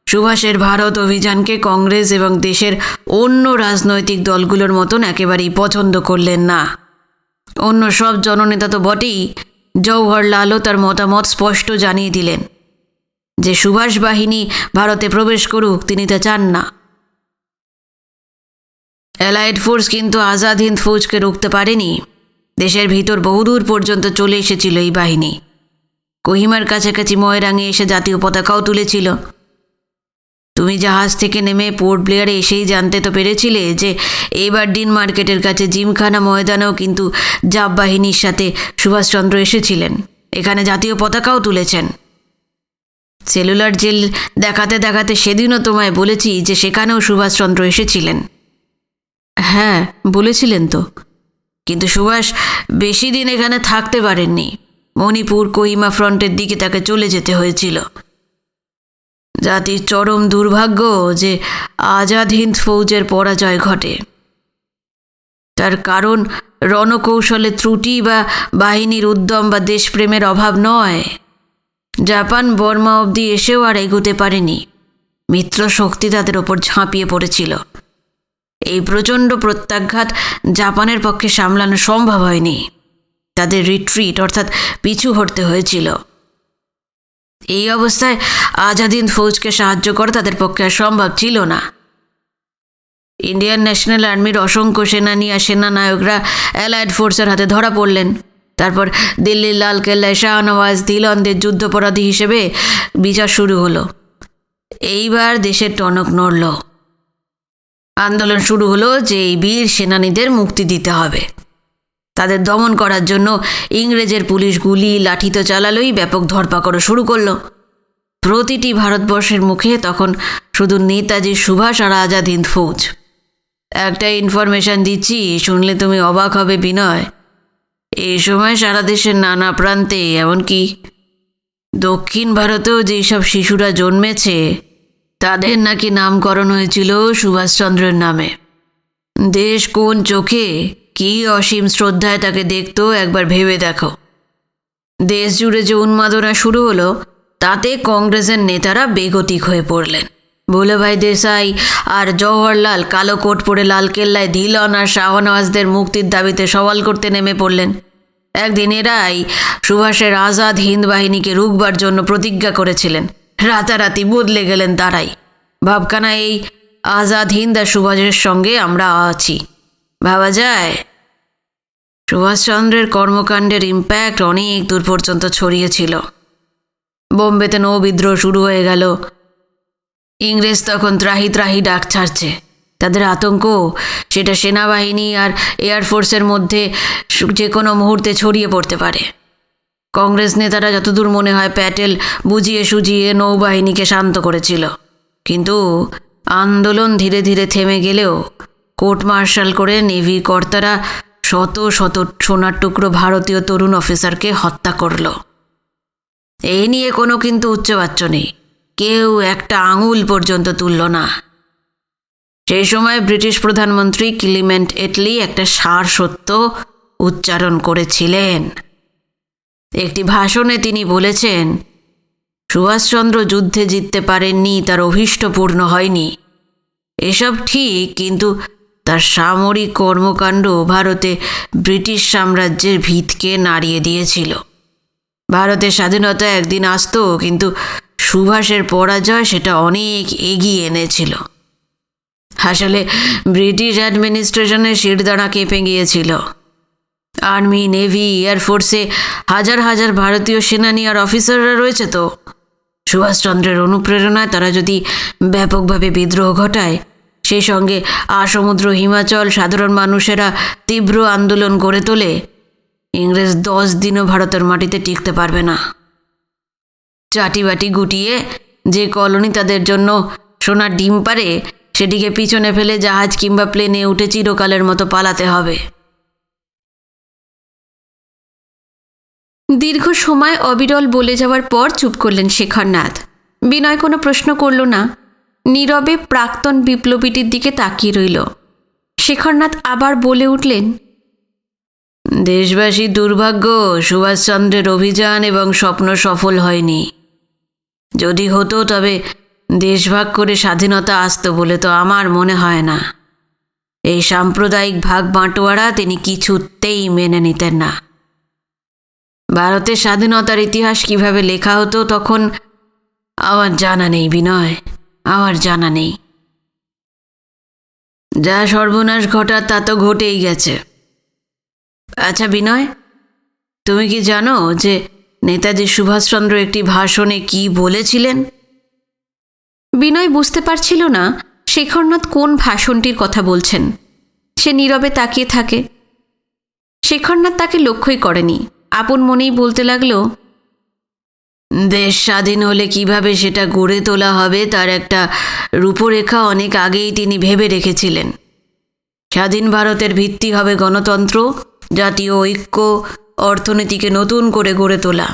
সুভাষের ভারত অভিযানকে কংগ্রেস এবং দেশের অন্য রাজনৈতিক দলগুলোর মতন একেবারেই পছন্দ করলেন না। অন্য সব জননেতা তো বটেই, জওহরলালও তার মতামত স্পষ্ট জানিয়ে দিলেন যে সুভাষ বাহিনী ভারতে প্রবেশ করুক, তিনি তা চান না। অ্যালাইড ফোর্স কিন্তু আজাদ হিন্দ ফৌজকে রুখতে পারেনি। দেশের ভিতর বহুদূর পর্যন্ত চলে এসেছিল এই বাহিনী। কোহিমার কাছাকাছি ময়রাঙে এসে জাতীয় পতাকাও তুলেছিল। তুমি জাহাজ থেকে নেমে পোর্ট ব্লেয়ারে এসেই জানতে তো পেরেছিলে যে এবার ডিন মার্কেটের কাছে জিমখানা ময়দানেও কিন্তু জাপ বাহিনীর সাথে সুভাষচন্দ্র এসেছিলেন, এখানে জাতীয় পতাকাও তুলেছেন। সেলুলার জেল দেখাতে দেখাতে সেদিনও তোমায় বলেছি যে সেখানেও সুভাষচন্দ্র এসেছিলেন। হ্যাঁ, বলেছিলেন তো। কিন্তু সুভাষ বেশি দিন এখানে থাকতে পারেননি। মণিপুর কোহিমা ফ্রন্টের দিকে তাকে চলে যেতে হয়েছিল। জাতির চরম দুর্ভাগ্য যে আজাদ হিন্দ ফৌজের পরাজয় ঘটে। তার কারণ রণকৌশলে ত্রুটি বা বাহিনীর উদ্যম বা দেশপ্রেমের অভাব নয়। জাপান বর্মা অবধি এসেও আর এগোতে পারেনি। মিত্র শক্তি তাদের ওপর ঝাঁপিয়ে পড়েছিল। এই প্রচণ্ড প্রত্যাঘাত জাপানের পক্ষে সামলানো সম্ভব হয়নি। তাদের রিট্রিট অর্থাৎ পিছু হটতে হয়েছিল। এই অবস্থায় আজাদ হিন্দ ফৌজকে সাহায্য করা তাদের পক্ষে আর সম্ভব ছিল না। ইন্ডিয়ান ন্যাশনাল আর্মির অসংখ্য সেনানী আর সেনানায়করা অ্যালায়েড ফোর্সের হাতে ধরা পড়লেন। তারপর দিল্লির লালকেল্লায় শাহনওয়াজ ধিলনদের যুদ্ধাপরাধী হিসেবে বিচার শুরু হলো। এইবার দেশের টনক নড়ল। আন্দোলন শুরু হলো যে এই বীর সেনানীদের মুক্তি দিতে হবে। তাদের দমন করার জন্য ইংরেজের পুলিশ গুলি লাঠি তো চালালোই, ব্যাপক ধরপাকড়ও শুরু করলো। প্রতিটি ভারতবর্ষের মুখে তখন শুধু নেতাজি সুভাষ আর আজাদ হিন্দ ফৌজ। একটা ইনফরমেশন দিচ্ছি, শুনলে তুমি অবাক হবে বিনয়। এই সময় সারা দেশের নানা প্রান্তে, এমনকি দক্ষিণ ভারতেও যেসব শিশুরা জন্মেছে তাদের নাকি নামকরণ হয়েছিল সুভাষচন্দ্রের নামে। দেশ কোন চোখে কি অসীম শ্রদ্ধায় তাকে দেখতো একবার ভেবে দেখো। দেশ জুড়ে যে উন্মাদনা শুরু হলো তাতে কংগ্রেসের নেতারা বেগতিক হয়ে পড়লেন। ভুলেভাই দেশাই আর জওহরলাল কালো কোট পরে লালকেল্লায় ধিলন আর শাহনওয়াজদের মুক্তির দাবিতে সওয়াল করতে নেমে পড়লেন। একদিন এরাই সুভাষের আজাদ হিন্দ বাহিনীকে রুখবার জন্য প্রতিজ্ঞা করেছিলেন। রাতারাতি বদলে গেলেন তারাই। ভাবখানা এই আজাদ হিন্দ আর সুভাষের সঙ্গে আমরা আছি। ভাবা যায়? সুভাষচন্দ্রের কর্মকাণ্ডের ইম্প্যাক্ট অনেক দূর পর্যন্ত ছড়িয়েছিল। বোম্বেতে নৌ বিদ্রোহ শুরু হয়ে গেল। ইংরেজ তখন ত্রাহি ত্রাহি ডাক ছাড়ছে। তাদের আতঙ্ক সেটা সেনাবাহিনী আর এয়ারফোর্সের মধ্যে যে কোনো মুহূর্তে ছড়িয়ে পড়তে পারে। কংগ্রেস নেতারা যতদূর মনে হয় প্যাটেল বুঝিয়ে সুঝিয়ে নৌবাহিনীকে শান্ত করেছিল। কিন্তু আন্দোলন ধীরে ধীরে থেমে গেলেও কোর্ট মার্শাল করে নেভি কর্তারা শত শত সোনার টুকরো ভারতীয় তরুণ অফিসারকে হত্যা করল। এই নিয়ে কোনো কিন্তু উচ্চবাচ্য নেই। কেউ একটা আঙুল পর্যন্ত তুলল না। সেই সময় ব্রিটিশ প্রধানমন্ত্রী ক্লিমেন্ট এটলি একটা সার সত্য উচ্চারণ করেছিলেন। একটি ভাষণে তিনি বলেছেন, সুভাষচন্দ্র যুদ্ধে জিততে পারেননি, তার অভীষ্ট পূর্ণ হয়নি। এসব ঠিক, কিন্তু তার সামরিক কর্মকাণ্ড ভারতে ব্রিটিশ সাম্রাজ্যের ভিতকে নাড়িয়ে দিয়েছিল। ভারতের স্বাধীনতা একদিন আসতো, কিন্তু সুভাষের পরাজয় সেটা অনেক এগিয়ে এনেছিল। আসলে ব্রিটিশ অ্যাডমিনিস্ট্রেশনের শিরদাঁড়া কেঁপে গিয়েছিল। আর্মি, নেভি, এয়ারফোর্সে হাজার হাজার ভারতীয় সেনানী আর অফিসাররা রয়েছে তো। সুভাষচন্দ্রের অনুপ্রেরণায় তারা যদি ব্যাপকভাবে বিদ্রোহ ঘটায়, সেই সঙ্গে আসমুদ্র হিমাচল সাধারণ মানুষেরা তীব্র আন্দোলন গড়ে তোলে, ইংরেজ 10 দিনও ভারতের মাটিতে টিকতে পারবে না। চাটিবাটি গুটিয়ে যে কলোনি তাদের জন্য সোনার ডিম পারে, সেটিকে পিছনে ফেলে জাহাজ কিংবা প্লেনে উঠে চিরকালের মতো পালাতে হবে। দীর্ঘ সময় অবিরল বলে যাওয়ার পর চুপ করলেন শেখরনাথ। বিনয় কোনো প্রশ্ন করল না, নীরবে প্রাক্তন বিপ্লবীটির দিকে তাকিয়ে রইল। শেখরনাথ আবার বলে উঠলেন, দেশবাসীর দুর্ভাগ্য সুভাষচন্দ্রের অভিযান এবং স্বপ্ন সফল হয়নি। যদি হতো তবে দেশভাগ করে স্বাধীনতা আসতো বলে তো আমার মনে হয় না। এই সাম্প্রদায়িক ভাগ বাঁটোয়ারা তিনি কিছুতেই মেনে নিতেন না। ভারতের স্বাধীনতার ইতিহাস কিভাবে লেখা হতো তখন আমার জানা নেই বিনয়, আমার জানা নেই। যা সর্বনাশ ঘটার তা তো ঘটেই গেছে। আচ্ছা বিনয়, তুমি কি জানো যে নেতাজি সুভাষচন্দ্র একটি ভাষণে কি বলেছিলেন? বিনয় বুঝতে পারছিল না শেখরনাথ কোন ভাষণটির কথা বলছেন। সে নীরবে তাকিয়ে থাকে। শেখরনাথ তাকে লক্ষ্যই করেনি, আপন মনেই বলতে লাগলো, দেশ স্বাধীন হলে কিভাবে সেটা গড়ে তোলা হবে তার একটা রূপরেখা অনেক আগেই তিনি ভেবে রেখেছিলেন। স্বাধীন ভারতের ভিত্তি হবে গণতন্ত্র, জাতীয় ঐক্য, অর্থনীতিকে নতুন করে গড়ে তোলা।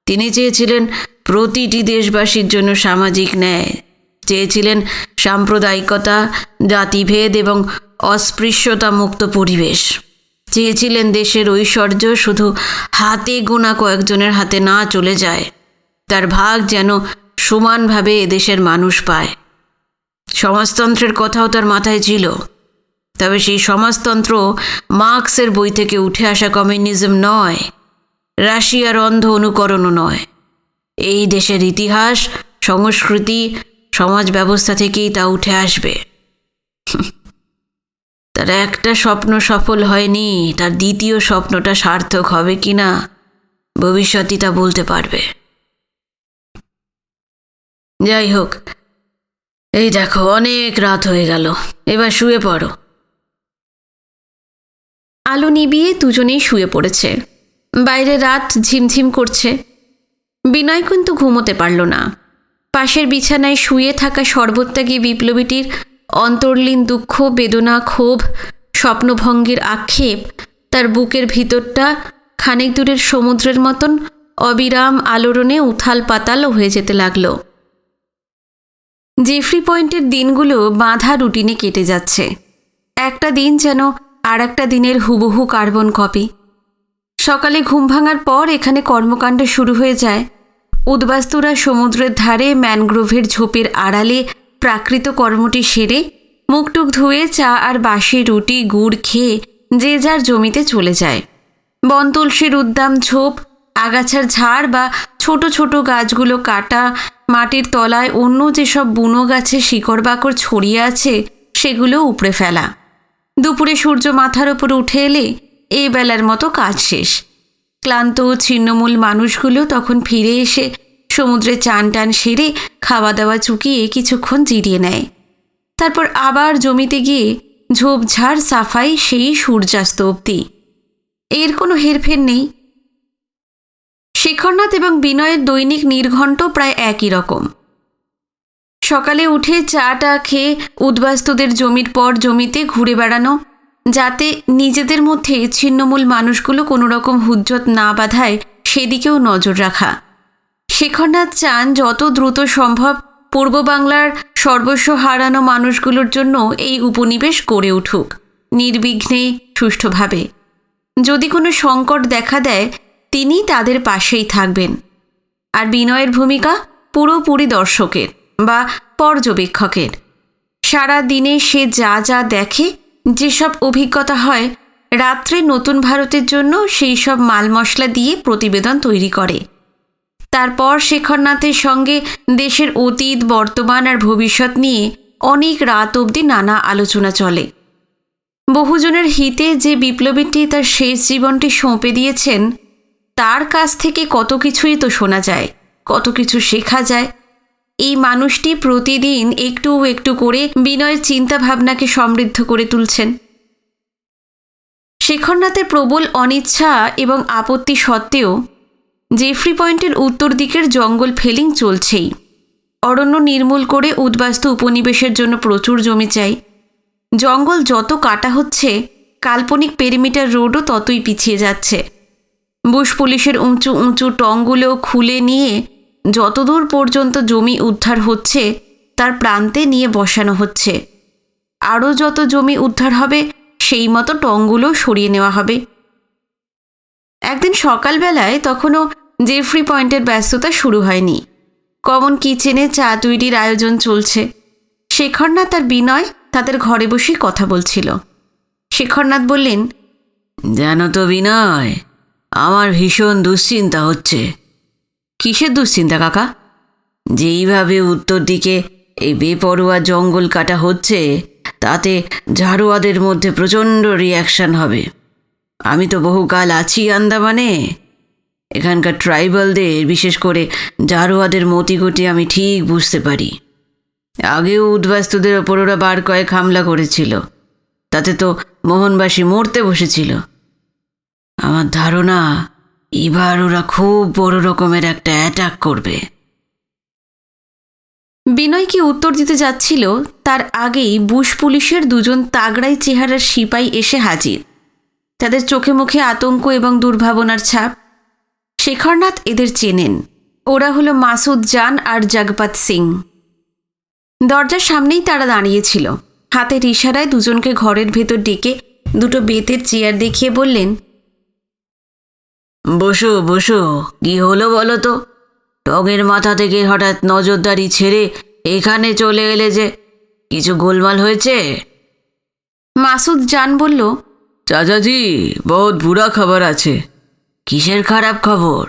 তিনি চেয়েছিলেন প্রতিটি দেশবাসীর জন্য সামাজিক ন্যায়, চেয়েছিলেন সাম্প্রদায়িকতা, জাতিভেদ এবং অস্পৃশ্যতা মুক্ত পরিবেশ, চেয়েছিলেন দেশের ঐশ্বর্য শুধু হাতে গোনা কয়েকজনের হাতে না চলে যায়, তার ভাগ যেন সমানভাবে এদেশের মানুষ পায়। সমাজতন্ত্রের কথাও তার মাথায় ছিল, তবে সেই সমাজতন্ত্র মার্কসের বই থেকে উঠে আসা কমিউনিজম নয়, রাশিয়ার অন্ধ অনুকরণও নয়। এই দেশের ইতিহাস, সংস্কৃতি, সমাজ ব্যবস্থা থেকেই তা উঠে আসবে। তার একটা স্বপ্ন সফল হয়নি, তার দ্বিতীয় স্বপ্নটা সার্থক হবে কিনা ভবিষ্যতই তা বলতে পারবে। যাই হোক, এই দেখো অনেক রাত হয়ে গেল, এবার শুয়ে পড়ো। আলো নিভিয়ে দুজনেই শুয়ে পড়েছে। বাইরে রাত ঝিমঝিম করছে। বিনয় কিন্তু ঘুমোতে পারল না। পাশের বিছানায় শুয়ে থাকা সর্বত্যাগী বিপ্লবীটির অন্তর্লীন দুঃখ, বেদনা, ক্ষোভ, স্বপ্নভঙ্গের আক্ষেপ তার বুকের ভিতরটা খানিক দূরের সমুদ্রের মতন অবিরাম আলোড়নে উথাল পাতাল হয়ে যেতে লাগল। জেফ্রি পয়েন্টের দিনগুলো বাঁধা রুটিনে কেটে যাচ্ছে। একটা দিন যেন আর একটা দিনের হুবহু কার্বন কপি। সকালে ঘুম ভাঙার পর এখানে কর্মকাণ্ড শুরু হয়ে যায়। উদ্বাস্তুরা সমুদ্রের ধারে ম্যানগ্রোভের ঝোপের আড়ালে প্রাকৃত কর্মটি সেরে মুখটুক ধুয়ে চা আর বাসি রুটি গুড় খেয়ে যে যার জমিতে চলে যায়। বনতুলসীর উদ্দাম ঝোপ, আগাছার ঝাড় বা ছোট ছোট গাছগুলো কাটা, মাটির তলায় অন্য যেসব বুনো গাছে শিকড় বাকড় ছড়িয়ে আছে সেগুলো উপড়ে ফেলা। দুপুরে সূর্য মাথার ওপর উঠে এলে এই বেলার মতো কাজ শেষ। ক্লান্ত ছিন্নমূল মানুষগুলো তখন ফিরে এসে সমুদ্রে চান টান সেরে খাওয়া দাওয়া চুকিয়ে কিছুক্ষণ জিরিয়ে নেয়। তারপর আবার জমিতে গিয়ে ঝোপঝাড় সাফাই সেই সূর্যাস্ত অবধি। এর কোনো হেরফের নেই। শেখরনাথ এবং বিনয়ের দৈনিক নির্ঘণ্ট প্রায় একই রকম। সকালে উঠে চাটা খেয়ে উদ্বাস্তুদের জমির পর জমিতে ঘুরে বেড়ানো, যাতে নিজেদের মধ্যে ছিন্নমূল মানুষগুলো কোনো রকম হুজ্জত না বাঁধায় সেদিকেও নজর রাখা। শেখরনাথ চান যত দ্রুত সম্ভব পূর্ব বাংলার সর্বস্ব হারানো মানুষগুলোর জন্য এই উপনিবেশ গড়ে উঠুক, নির্বিঘ্নে, সুষ্ঠুভাবে। যদি কোনো সংকট দেখা দেয় তিনি তাদের পাশেই থাকবেন। আর বিনয়ের ভূমিকা পুরোপুরি দর্শকের বা পর্যবেক্ষকের। সারা দিনে সে যা যা দেখে, যেসব অভিজ্ঞতা হয়, রাত্রে নতুন ভারতের জন্য সেই সব মাল মশলা দিয়ে প্রতিবেদন তৈরি করে। তারপর শেখরনাথের সঙ্গে দেশের অতীত, বর্তমান আর ভবিষ্যৎ নিয়ে অনেক রাত অবধি নানা আলোচনা চলে। বহুজনের হিতে যে বিপ্লবীটি তার শেষ জীবনটি সঁপে দিয়েছেন, তার কাছ থেকে কত কিছুই তো শোনা যায়, কত কিছু শেখা যায়। এই মানুষটি প্রতিদিন একটু একটু করে বিনয়ের চিন্তা ভাবনাকে সমৃদ্ধ করে তুলছেন। শেখরনাথের প্রবল অনিচ্ছা এবং আপত্তি সত্ত্বেও জেফ্রি পয়েন্টের উত্তর দিকের জঙ্গল ফেলিং চলছেই। অরণ্য নির্মূল করে উদ্বাস্তু উপনিবেশের জন্য প্রচুর জমি চাই। জঙ্গল যত কাটা হচ্ছে, কাল্পনিক পেরিমিটার রোডও ততই পিছিয়ে যাচ্ছে। বুশ পুলিশের উঁচু উঁচু টংগুলো খুলে নিয়ে যতদূর পর্যন্ত জমি উদ্ধার হচ্ছে তার প্রান্তে নিয়ে বসানো হচ্ছে। আরও যত জমি উদ্ধার হবে সেই মতো টংগুলো সরিয়ে নেওয়া হবে। একদিন সকালবেলায় তখনও জেফ্রি পয়েন্টের ব্যস্ততা শুরু হয়নি। কমন কিচেনে চা তৈরির আয়োজন চলছে। শেখরনাথ আর বিনয় তাদের ঘরে বসেই কথা বলছিল। শেখরনাথ বললেন, জানো তো বিনয়, আমার ভীষণ দুশ্চিন্তা হচ্ছে। কিসের দুশ্চিন্তা কাকা? যেইভাবে উত্তর দিকে এই বেপরোয়া জঙ্গল কাটা হচ্ছে, তাতে ঝাড়ুয়াদের মধ্যে প্রচণ্ড রিয়াকশান হবে। আমি তো বহুকাল আছি আন্দামানে। এখানকার ট্রাইবালদের, বিশেষ করে ঝাড়ুয়াদের মতিগতি আমি ঠিক বুঝতে পারি। আগেও উদ্বাস্তুদের ওপর ওরা বার কয়েক হামলা করেছিল, তাতে তো মোহনবাসী মরতে বসেছিল। আমার ধারণা এবার ওরা খুব বড় রকমের একটা অ্যাটাক করবে। বিনয় কি উত্তর দিতে যাচ্ছিল তার আগেই বুশ পুলিশের দুজন তাগড়াই চেহারার সিপাই এসে হাজির। তাদের চোখে মুখে আতঙ্ক এবং দুর্ভাবনার ছাপ। শেখরনাথ এদের চেনেন। ওরা হলো মাসুদ জান আর জগপত সিং। দরজার সামনেই তারা দাঁড়িয়েছিল। হাতের ইশারায় দুজনকে ঘরের ভেতর ডেকে দুটো বেতের চেয়ার দেখিয়ে বললেন, বসো বসো, কি হলো বলো তো? টগের মাথা থেকে হঠাৎ নজরদারি ছেড়ে এখানে চলে এলে যে, কিছু গোলমাল হয়েছে? মাসুদ জান বলল, চাচাজি, বহুত বুড়া খবর আছে। কিসের খারাপ খবর?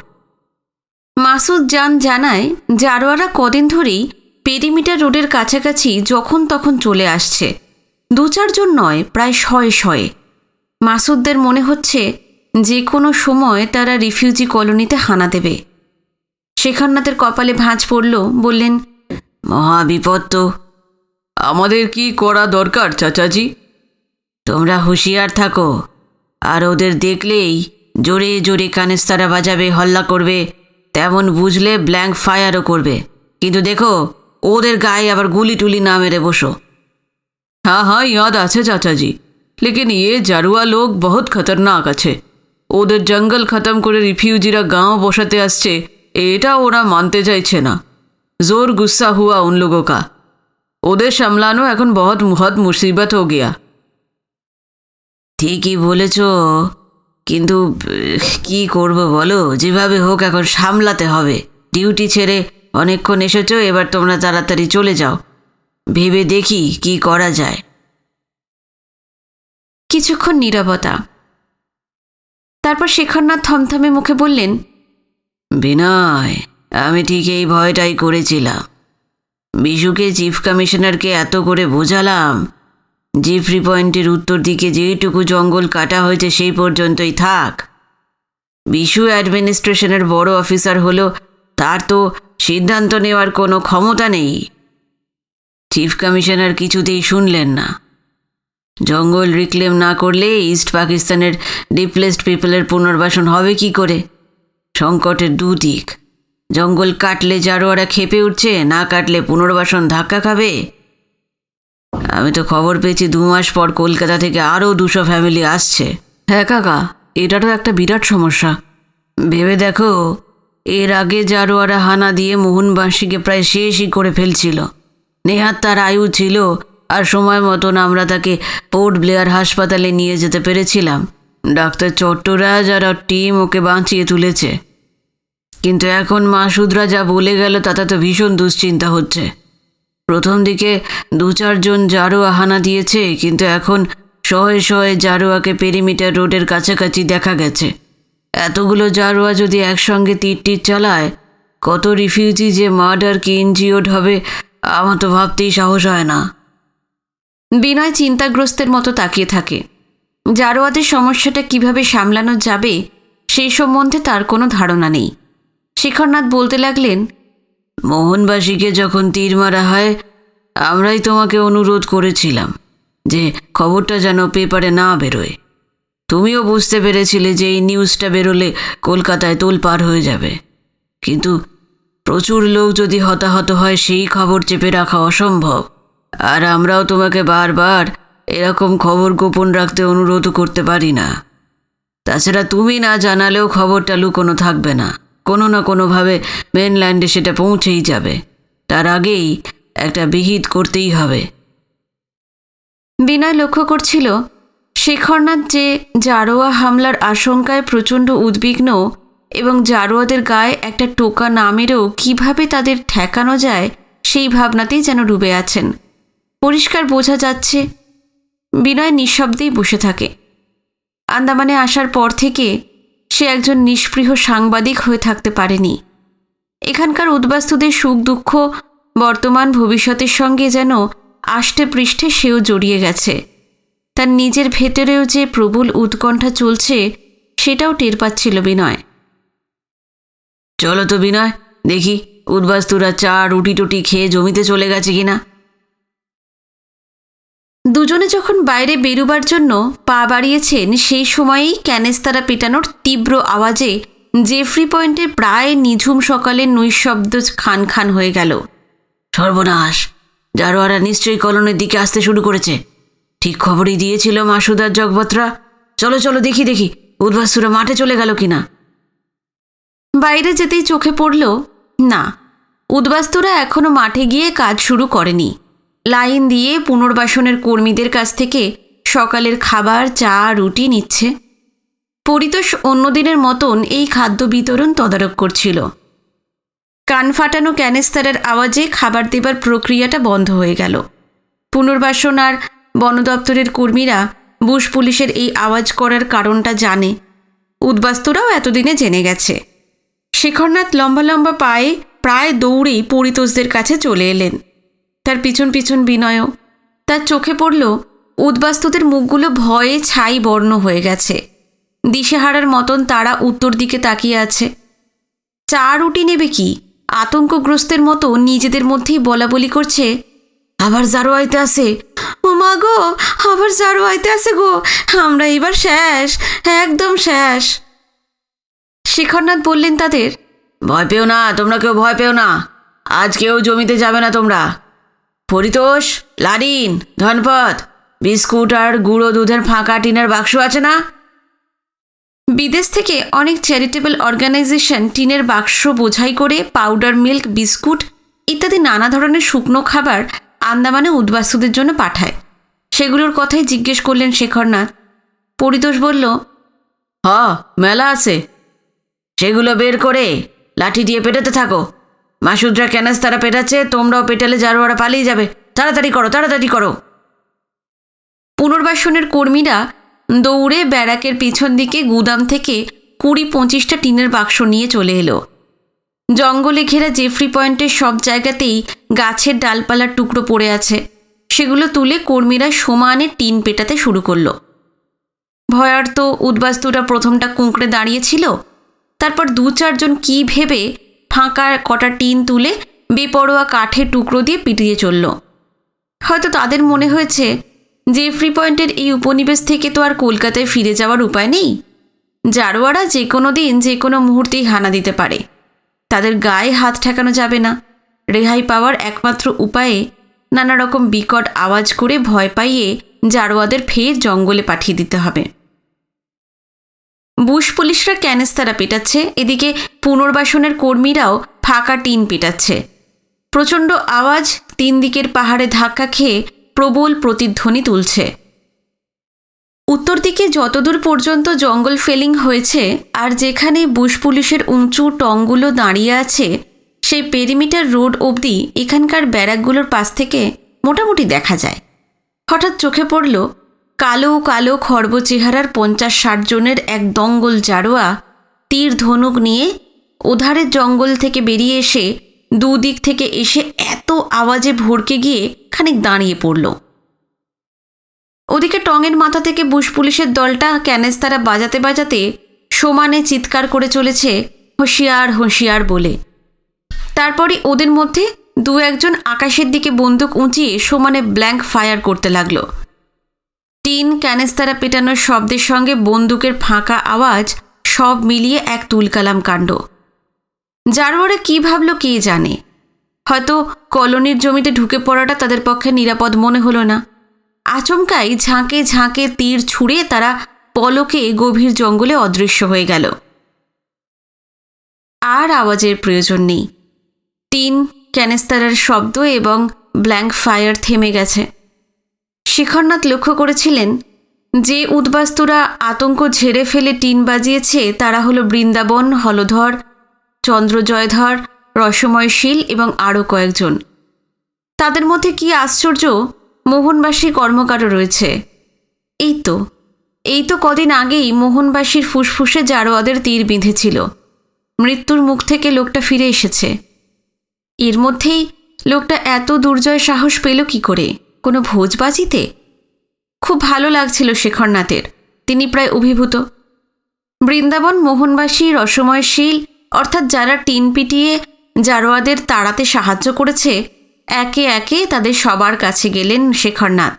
মাসুদ জান জানায় জারোয়ারা কদিন ধরেই পেরিমিটার রোডের কাছাকাছি যখন তখন চলে আসছে। 2-4 জন নয়, প্রায় 100 মাসুদদের মনে হচ্ছে যে কোনো সময় তারা রিফিউজি কলোনিতে হানা দেবে। শেখরনাথের কপালে ভাঁজ পড়ল। বললেন, মহা বিপদ তো। আমাদের কি করা দরকার চাচাজি? তোমরা হুঁশিয়ার থাকো, আর ওদের দেখলেই জোরে জোরে কানেস্তারা বাজাবে, হল্লা করবে। তেমন বুঝলে ব্ল্যাঙ্ক ফায়ারও করবে। কিন্তু দেখো, ওদের গায়ে আবার গুলি টুলি না মেরে বসো। हाँ हाँ, याद আছে চাচাজি। लेकिन ये জারুয়া লোক বহুত খতরনাক আছে। ওদের জঙ্গল খতম করে রিফিউজিরা গাঁও বসাতে আসছে, এটা ওরা মানতে চাইছে না। জোর গুस्सा हुआ उन लोगों का। ওদের সামলানো এখন বহুত মুসিবত হয়ে গিয়া। ঠিকই বলেছ, কিন্তু কি করব বলো? যেভাবে হোক এখন সামলাতে হবে। ডিউটি ছেড়ে অনেকক্ষণ এসেছো, এবার তোমরা তাড়াতাড়ি চলে যাও। ভেবে দেখি কি করা যায়। কিছুক্ষণ নীরবতা। তারপর শেখরনাথ থমথমে মুখে বললেন, বিনয়, আমি ঠিক এই ভয়টাই করেছিলাম। বিশুকে চিফ কমিশনারকে এত করে বোঝালাম, জেফ্রি পয়েন্টের উত্তর দিকে যেইটুকু জঙ্গল কাটা হয়েছে সেই পর্যন্তই থাক। বিশু অ্যাডমিনিস্ট্রেশনের বড় অফিসার হলো, তার তো সিদ্ধান্ত নেওয়ার কোনো ক্ষমতা নেই। চিফ কমিশনার কিছুতেই শুনলেন না। জঙ্গল রিক্লেম না করলে ইস্ট পাকিস্তানের ডিপ্লেসড পিপলের পুনর্বাসন হবে কি করে? সংকটের দুদিক। জঙ্গল কাটলে জারোয়ারা খেপে উঠছে, না কাটলে পুনর্বাসন ধাক্কা খাবে। আমি তো খবর পেয়েছি 2 মাস পর কলকাতা থেকে আরও 200 ফ্যামিলি আসছে। হ্যাঁ কাকা, এটা তো একটা বিরাট সমস্যা। ভেবে দেখো, এর আগে জারোয়ারা হানা দিয়ে মোহনবাসীকে প্রায় শেষই করে ফেলছিল। নেহাত তার আয়ু ছিল, আর সময় মতন আমরা তাকে পোর্ট ব্লেয়ার হাসপাতালে নিয়ে যেতে পেরেছিলাম। ডাক্তার চট্টরাজ আর টিম ওকে বাঁচিয়ে তুলেছে। কিন্তু এখন মাসুদরা যা বলে গেল তাতে তো ভীষণ দুশ্চিন্তা হচ্ছে। প্রথম দিকে 2-4 জন জারোয়া হানা দিয়েছে, কিন্তু এখন শয়ে জারোয়াকে পেরিমিটার রোডের কাছাকাছি দেখা গেছে। এতগুলো জারোয়া যদি একসঙ্গে তীর চালায়, কত রিফিউজি যে মার্ডার কি ইনজিওর্ড হবে, আমার তো ভাবতেই সাহস হয় না। বিনয় চিন্তাগ্রস্তের মতো তাকিয়ে থাকে। জারোয়াদের সমস্যাটা কিভাবে সামলানো যাবে সেই সম্বন্ধে তার কোনো ধারণা নেই। শেখরনাথ বলতে লাগলেন, মোহনবাসীকে যখন তীর মারা হয়, আমরাই তোমাকে অনুরোধ করেছিলাম যে খবরটা যেন পেপারে না বেরোয়। তুমিও বুঝতে পেরেছিলে যে এই নিউজটা বেরোলে কলকাতায় তোলপাড় হয়ে যাবে। কিন্তু প্রচুর লোক যদি হতাহত হয়, সেই খবর চেপে রাখা অসম্ভব। আর আমরাও তোমাকে বারবার এরকম খবর গোপন রাখতে অনুরোধ করতে পারি না। তাছাড়া তুমি না জানালেও খবরটা লুকোনো থাকবে না, কোনো না কোনোভাবে মেনল্যান্ডে সেটা পৌঁছেই যাবে। তার আগেই একটা বিহিত করতেই হবে। বিনয় লক্ষ্য করছিল শেখরনাথ যে জারোয়া হামলার আশঙ্কায় প্রচণ্ড উদ্বিগ্ন এবং জারোয়াদের গায়ে একটা টোকা না মেরেও কীভাবে তাদের ঠেকানো যায় সেই ভাবনাতেই যেন ডুবে আছেন। পরিষ্কার বোঝা যাচ্ছে। বিনয় নিঃশব্দেই বসে থাকে। আন্দামানে আসার পর থেকে সে একজন নিষ্পৃহ সাংবাদিক হয়ে থাকতে পারেনি। এখানকার উদ্বাস্তুদের সুখ দুঃখ, বর্তমান ভবিষ্যতের সঙ্গে যেন আষ্টে পৃষ্ঠে সেও জড়িয়ে গেছে। তার নিজের ভেতরেও যে প্রবল উৎকণ্ঠা চলছে সেটাও টের পাচ্ছিল বিনয়। চলো তো বিনয়, দেখি উদ্বাস্তুরা চা রুটি টুটি খেয়ে জমিতে চলে গেছে কিনা। দুজনে যখন বাইরে বেরুবার জন্য পা বাড়িয়েছেন, সেই সময়েই ক্যানেস্তারা পেটানোর তীব্র আওয়াজে জেফ্রি পয়েন্টের প্রায় নিঝুম সকালের নৈশব্দ খান খান হয়ে গেল। সর্বনাশ, জারোয়ারা নিশ্চয়ই কলোনির দিকে আসতে শুরু করেছে। ঠিক খবরই দিয়েছিল মাসুদার জগবতরা। চলো চলো, দেখি দেখি উদ্বাস্তুরা মাঠে চলে গেল কিনা। বাইরে যেতেই চোখে পড়ল, না, উদ্বাস্তুরা এখনো মাঠে গিয়ে কাজ শুরু করেনি। লাইন দিয়ে পুনর্বাসনের কর্মীদের কাছ থেকে সকালের খাবার, চা, রুটি নিচ্ছে। পরিতোষ অন্যদিনের মতন এই খাদ্য বিতরণ তদারক করছিল। কান ফাটানো ক্যানিস্টারের আওয়াজে খাবার দেবার প্রক্রিয়াটা বন্ধ হয়ে গেল। পুনর্বাসন আর বন দপ্তরের কর্মীরা বুশ পুলিশের এই আওয়াজ করার কারণটা জানে। উদ্বাস্তুরাও এতদিনে জেনে গেছে। শেখরনাথ লম্বা লম্বা পায়ে প্রায় দৌড়েই পরিতোষদের কাছে চলে এলেন। তার পিছন পিছন বিনয়ও। তার চোখে পড়ল উদ্বাস্তুদের মুখগুলো ভয়ে ছাই বর্ণ হয়ে গেছে। দিশেহারার মতন তারা উত্তর দিকে তাকিয়ে আছে। চা রুটি নেবে কি আতঙ্কগ্রস্তের মতো নিজেদের মধ্যেই বলাবলি করছে, আবার জারোয়াইতে আসে। ও মা গো, আবার জারোয়াইতে আসে গো, আমরা এবার শেষ, একদম শেষ। শেখরনাথ বললেন তাদের, ভয় পেও না, তোমরা কেউ ভয় পেও না। আজ কেউ জমিতে যাবে না তোমরা। পরিতোষ, লারিন, ধনপত, বিস্কুট আর গুঁড়ো দুধের ফাঁকা টিনের বাক্স আছে না? বিদেশ থেকে অনেক চ্যারিটেবল অর্গানাইজেশন টিনের বাক্স বোঝাই করে পাউডার মিল্ক, বিস্কুট ইত্যাদি নানা ধরনের শুকনো খাবার আন্দামানে উদ্বাস্তুদের জন্য পাঠায়। সেগুলোর কথাই জিজ্ঞেস করলেন শেখরনাথ। পরিতোষ বলল, মেলা আছে। সেগুলো বের করে লাঠি দিয়ে পেটাতে থাকো। মাসুদরা ক্যানাস্তারা পেটাচ্ছে, তোমরাও পেটালে জারোয়ারা পালিয়ে যাবে। তাড়াতাড়ি করো, তাড়াতাড়ি করো। পুনর্বাসনের কর্মীরা দৌড়ে ব্যারাকের পিছন দিকে গুদাম থেকে 20-25টা টিনের বাক্স নিয়ে চলে এলো। জঙ্গলে ঘেরা জেফ্রি পয়েন্টের সব জায়গাতেই গাছের ডালপালার টুকরো পড়ে আছে। সেগুলো তুলে কর্মীরা সমানে টিন পেটাতে শুরু করলো। ভয়ার্ত উদ্বাস্তুরা প্রথমটা কুঁকড়ে দাঁড়িয়েছিল। তারপর 2-4 জন কী ভেবে ফাঁকা কটা টিন তুলে বেপরোয়া কাঠের টুকরো দিয়ে পিটিয়ে চলল। হয়তো তাদের মনে হয়েছে জেফ্রি পয়েন্টের এই উপনিবেশ থেকে তো আর কলকাতায় ফিরে যাওয়ার উপায় নেই। জারোয়ারা যে কোনো দিন যে কোনো মুহূর্তেই হানা দিতে পারে। তাদের গায়ে হাত ঠেকানো যাবে না। রেহাই পাওয়ার একমাত্র উপায়ে নানা রকম বিকট আওয়াজ করে ভয় পাইয়ে জারোয়াদের ফের জঙ্গলে পাঠিয়ে দিতে হবে। বুশ পুলিশরা ক্যানেস্তারা পেটাচ্ছে, এদিকে পুনর্বাসনের কর্মীরাও ফাঁকা টিন পেটাচ্ছে। প্রচণ্ড আওয়াজ 3 দিকের পাহাড়ে ধাক্কা খেয়ে প্রবল প্রতিধ্বনি তুলছে। উত্তর দিকে যতদূর পর্যন্ত জঙ্গল ফেলিং হয়েছে আর যেখানে বুশ পুলিশের উঁচু টংগুলো দাঁড়িয়ে আছে, সেই পেরিমিটার রোড অবধি এখানকার ব্যারাকগুলোর পাশ থেকে মোটামুটি দেখা যায়। হঠাৎ চোখে পড়ল কালো কালো খর্ব চেহারার 50-60 জনের এক দঙ্গল জারোয়া তীর ধনুক নিয়ে ওধারের জঙ্গল থেকে বেরিয়ে এসে দুদিক থেকে এসে এত আওয়াজে ভড়কে গিয়ে খানিক দাঁড়িয়ে পড়ল। ওদিকে টঙের মাথা থেকে বুশ পুলিশের দলটা ক্যানেস্তারা বাজাতে বাজাতে সমানে চিৎকার করে চলেছে, হুঁশিয়ার হুঁশিয়ার বলে। তারপরই ওদের মধ্যে 2-1 জন আকাশের দিকে বন্দুক উঁচিয়ে সমানে ব্ল্যাঙ্ক ফায়ার করতে লাগলো। টিন ক্যানেস্তারা পেটানোর শব্দের সঙ্গে বন্দুকের ফাঁকা আওয়াজ সব মিলিয়ে এক তুলকালাম কাণ্ড। জারোয়ারা কী ভাবল কে জানে। হয়তো কলোনির জমিতে ঢুকে পড়াটা তাদের পক্ষে নিরাপদ মনে হলো না। আচমকাই ঝাঁকে ঝাঁকে তীর ছুঁড়ে তারা পলকে গভীর জঙ্গলে অদৃশ্য হয়ে গেল। আর আওয়াজের প্রয়োজন নেই। টিন ক্যানেস্তারার শব্দ এবং ব্ল্যাঙ্ক ফায়ার থেমে গেছে। শেখরনাথ লক্ষ্য করেছিলেন যে উদ্বাস্তুরা আতঙ্ক ঝেড়ে ফেলে টিন বাজিয়েছে তারা হলো বৃন্দাবন, হলধর, চন্দ্রজয়ধর, রসময়শীল এবং আরও কয়েকজন। তাদের মধ্যে কি আশ্চর্য, মোহনবাসী কর্মকারও রয়েছে। এই তো কদিন আগেই মোহনবাসীর ফুসফুসে জারোয়াদের তীর বিঁধেছিল। মৃত্যুর মুখ থেকে লোকটা ফিরে এসেছে। এর মধ্যেই লোকটা এত দুর্জয় সাহস পেল কি করে? কোনো ভোজবাজিতে? খুব ভালো লাগছিল শেখরনাথের। তিনি প্রায় অভিভূত। বৃন্দাবন, মোহনবাসী, রসময়শীল অর্থাৎ যারা টিন পিটিয়ে জারোয়াদের তাড়াতে সাহায্য করেছে, একে একে তাদের সবার কাছে গেলেন শেখরনাথ।